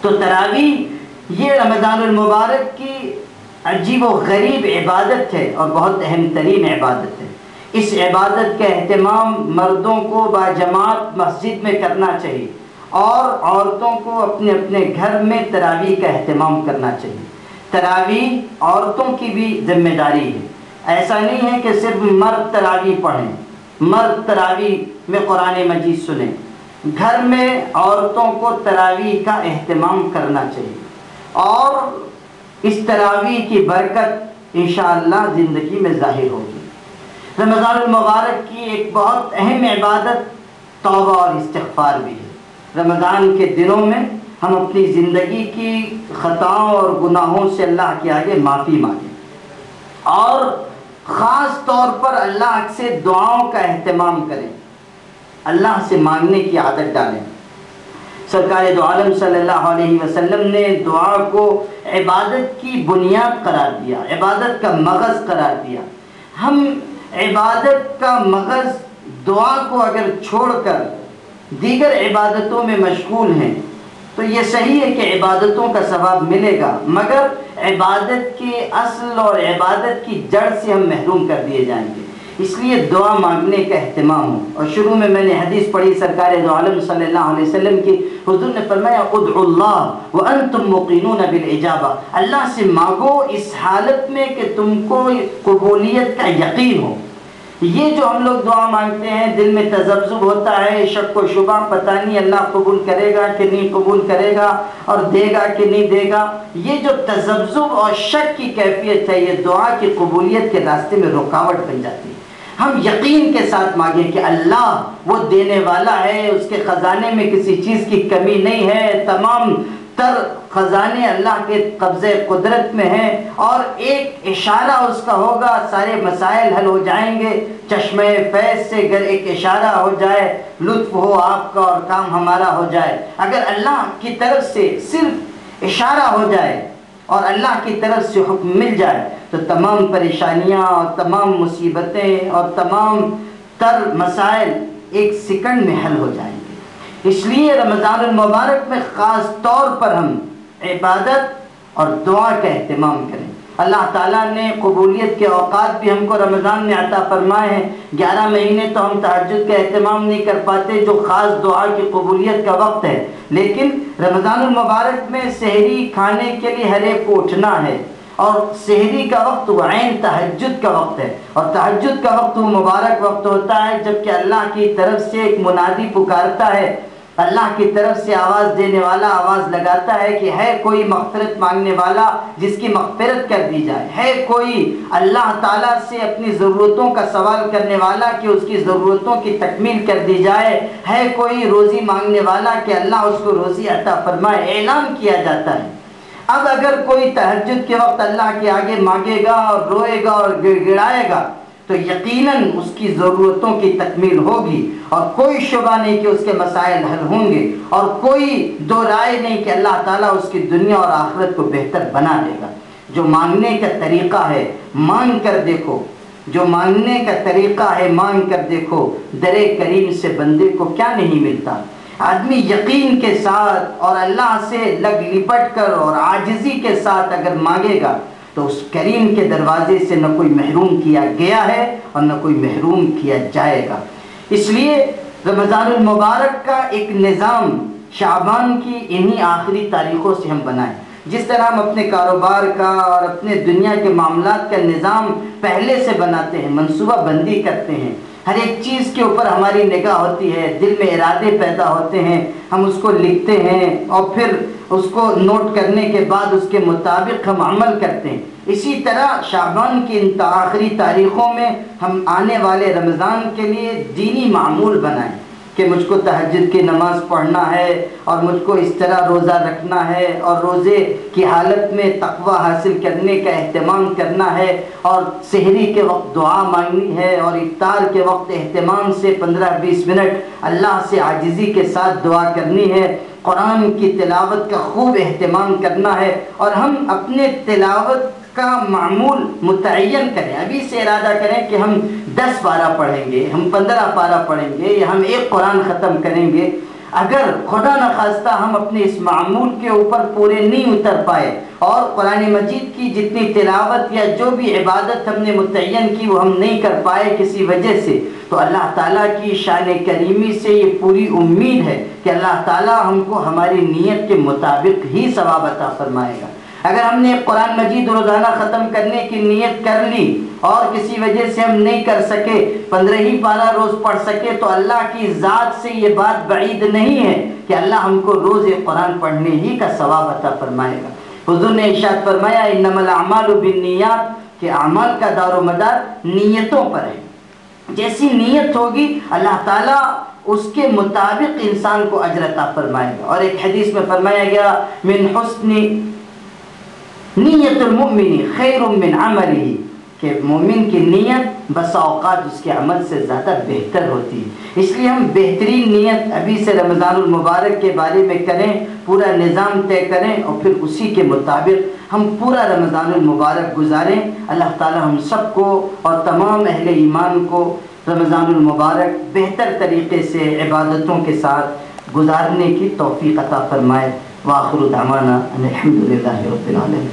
تو تراویح یہ رمضان المبارک کی عجیب و غریب عبادت ہے اور بہت اہم ترین عبادت ہے. اس عبادت کا اہتمام مردوں کو باجماعت مسجد میں کرنا چاہیے اور عورتوں کو اپنے اپنے گھر میں تراویح کا اہتمام کرنا چاہیے. تراویح عورتوں کی بھی ذمہ داری ہے. ایسا نہیں ہے کہ صرف مرد تراویح پڑھیں، مرد تراویح میں قرآن مجید سنیں. گھر میں عورتوں کو تراویح کا اہتمام کرنا چاہیے اور اس تراویح کی برکت انشاءاللہ زندگی میں ظاہر ہوگی. رمضان المبارک کی ایک بہت اہم عبادت توبہ اور استغفار بھی ہے. رمضان کے دنوں میں ہم اپنی زندگی کی خطاؤں اور گناہوں سے اللہ کے آگے معافی مانگیں اور خاص طور پر اللہ سے دعاؤں کا اہتمام کریں، اللہ سے مانگنے کی عادت ڈالیں. سرکار دو عالم صلی اللہ علیہ وسلم نے دعا کو عبادت کی بنیاد قرار دیا، عبادت کا مغز قرار دیا. ہم عبادت کا مغز دعا کو اگر چھوڑ کر دیگر عبادتوں میں مشغول ہیں تو یہ صحیح ہے کہ عبادتوں کا ثواب ملے گا، مگر عبادت کے اصل اور عبادت کی جڑ سے ہم محروم کر دیے جائیں گے. اس لیے دعا مانگنے کا اہتمام ہو. اور شروع میں نے حدیث پڑھی سرکار دو عالم صلی اللہ علیہ وسلم کی. حضور نے فرمایا ادعوا اللہ وانتم موقنون بالاجابہ، اللہ سے مانگو اس حالت میں کہ تم کو قبولیت کا یقین ہو. یہ جو ہم لوگ دعا مانگتے ہیں دل میں تذبذب ہوتا ہے، شک و شبہ، پتہ نہیں اللہ قبول کرے گا کہ نہیں قبول کرے گا اور دے گا کہ نہیں دے گا، یہ جو تذبذب اور شک کی کیفیت ہے یہ دعا کی قبولیت کے راستے میں رکاوٹ بن جاتی ہے. ہم یقین کے ساتھ مانگیں کہ اللہ وہ دینے والا ہے، اس کے خزانے میں کسی چیز کی کمی نہیں ہے، تمام تر خزانے اللہ کے قبضے قدرت میں ہیں، اور ایک اشارہ اس کا ہوگا سارے مسائل حل ہو جائیں گے. چشمہ فیض سے اگر ایک اشارہ ہو جائے، لطف ہو آپ کا اور کام ہمارا ہو جائے. اگر اللہ کی طرف سے صرف اشارہ ہو جائے اور اللہ کی طرف سے حکم مل جائے تو تمام پریشانیاں اور تمام مصیبتیں اور تمام تر مسائل ایک سیکنڈ میں حل ہو جائیں گے. اس لیے رمضان المبارک میں خاص طور پر ہم عبادت اور دعا کا اہتمام کریں. اللہ تعالیٰ نے قبولیت کے اوقات بھی ہم کو رمضان میں عطا فرمائے ہیں. 11 مہینے تو ہم تہجد کا اہتمام نہیں کر پاتے جو خاص دعا کی قبولیت کا وقت ہے، لیکن رمضان المبارک میں سحری کھانے کے لیے ہر ایک کو اٹھنا ہے، اور سحری کا وقت وہ عین تہجد کا وقت ہے، اور تہجد کا وقت وہ مبارک وقت ہوتا ہے جب کہ اللہ کی طرف سے ایک منادی پکارتا ہے، اللہ کی طرف سے آواز دینے والا آواز لگاتا ہے کہ ہے کوئی مغفرت مانگنے والا جس کی مغفرت کر دی جائے، ہے کوئی اللہ تعالیٰ سے اپنی ضرورتوں کا سوال کرنے والا کہ اس کی ضرورتوں کی تکمیل کر دی جائے، ہے کوئی روزی مانگنے والا کہ اللہ اس کو روزی عطا فرمائے. اعلان کیا جاتا ہے. اب اگر کوئی تہجد کے وقت اللہ کے آگے مانگے گا اور روئے گا اور گڑ گڑائے گا تو یقیناً اس کی ضرورتوں کی تکمیل ہوگی، اور کوئی شبہ نہیں کہ اس کے مسائل حل ہوں گے، اور کوئی دو رائے نہیں کہ اللہ تعالیٰ اس کی دنیا اور آخرت کو بہتر بنا دے گا. جو مانگنے کا طریقہ ہے مانگ کر دیکھو، جو مانگنے کا طریقہ ہے مانگ کر دیکھو. در کریم سے بندے کو کیا نہیں ملتا. آدمی یقین کے ساتھ اور اللہ سے لگ لپٹ کر اور عاجزی کے ساتھ اگر مانگے گا تو اس کریم کے دروازے سے نہ کوئی محروم کیا گیا ہے اور نہ کوئی محروم کیا جائے گا. اس لیے رمضان المبارک کا ایک نظام شعبان کی انہی آخری تاریخوں سے ہم بنائیں. جس طرح ہم اپنے کاروبار کا اور اپنے دنیا کے معاملات کا نظام پہلے سے بناتے ہیں، منصوبہ بندی کرتے ہیں، ہر ایک چیز کے اوپر ہماری نگاہ ہوتی ہے، دل میں ارادے پیدا ہوتے ہیں، ہم اس کو لکھتے ہیں اور پھر اس کو نوٹ کرنے کے بعد اس کے مطابق ہم عمل کرتے ہیں. اسی طرح شعبان کی ان آخری تاریخوں میں ہم آنے والے رمضان کے لیے دینی معمول بنائیں کہ مجھ کو تہجد کی نماز پڑھنا ہے اور مجھ کو اس طرح روزہ رکھنا ہے اور روزے کی حالت میں تقوی حاصل کرنے کا اہتمام کرنا ہے اور سحری کے وقت دعا مانگنی ہے اور افطار کے وقت اہتمام سے 15-20 منٹ اللہ سے عاجزی کے ساتھ دعا کرنی ہے. قرآن کی تلاوت کا خوب اہتمام کرنا ہے اور ہم اپنے تلاوت کا معمول متعین کریں. ابھی سے ارادہ کریں کہ ہم 10 پارہ پڑھیں گے، ہم 15 پارہ پڑھیں گے یا ہم ایک قرآن ختم کریں گے. اگر خدا نخواستہ ہم اپنے اس معمول کے اوپر پورے نہیں اتر پائے اور قرآن مجید کی جتنی تلاوت یا جو بھی عبادت ہم نے متعین کی وہ ہم نہیں کر پائے کسی وجہ سے، تو اللہ تعالیٰ کی شان کریمی سے یہ پوری امید ہے کہ اللہ تعالیٰ ہم کو ہماری نیت کے مطابق ہی ثواب عطا فرمائے گا. اگر ہم نے قرآن مجید روزانہ ختم کرنے کی نیت کر لی اور کسی وجہ سے ہم نہیں کر سکے، 15 ہی پارہ روز پڑھ سکے، تو اللہ کی ذات سے یہ بات بعید نہیں ہے کہ اللہ ہم کو روز قرآن پڑھنے ہی کا ثواب عطا فرمائے گا. حضور نے ارشاد فرمایا انما الاعمال بالنیات، کہ اعمال کا دار و مدار نیتوں پر ہے. جیسی نیت ہوگی اللہ تعالیٰ اس کے مطابق انسان کو اجر عطا فرمائے گا. اور ایک حدیث میں فرمایا گیا من حسن نیت المؤمن خیر من عملہ، کہ مومن کی نیت بسا اوقات اس کے عمل سے زیادہ بہتر ہوتی ہے. اس لیے ہم بہترین نیت ابھی سے رمضان المبارک کے بارے میں کریں، پورا نظام طے کریں اور پھر اسی کے مطابق ہم پورا رمضان المبارک گزاریں. اللہ تعالی ہم سب کو اور تمام اہل ایمان کو رمضان المبارک بہتر طریقے سے عبادتوں کے ساتھ گزارنے کی توفیق عطا فرمائے. وآخر دعوانا ان الحمد للہ رب العالمین.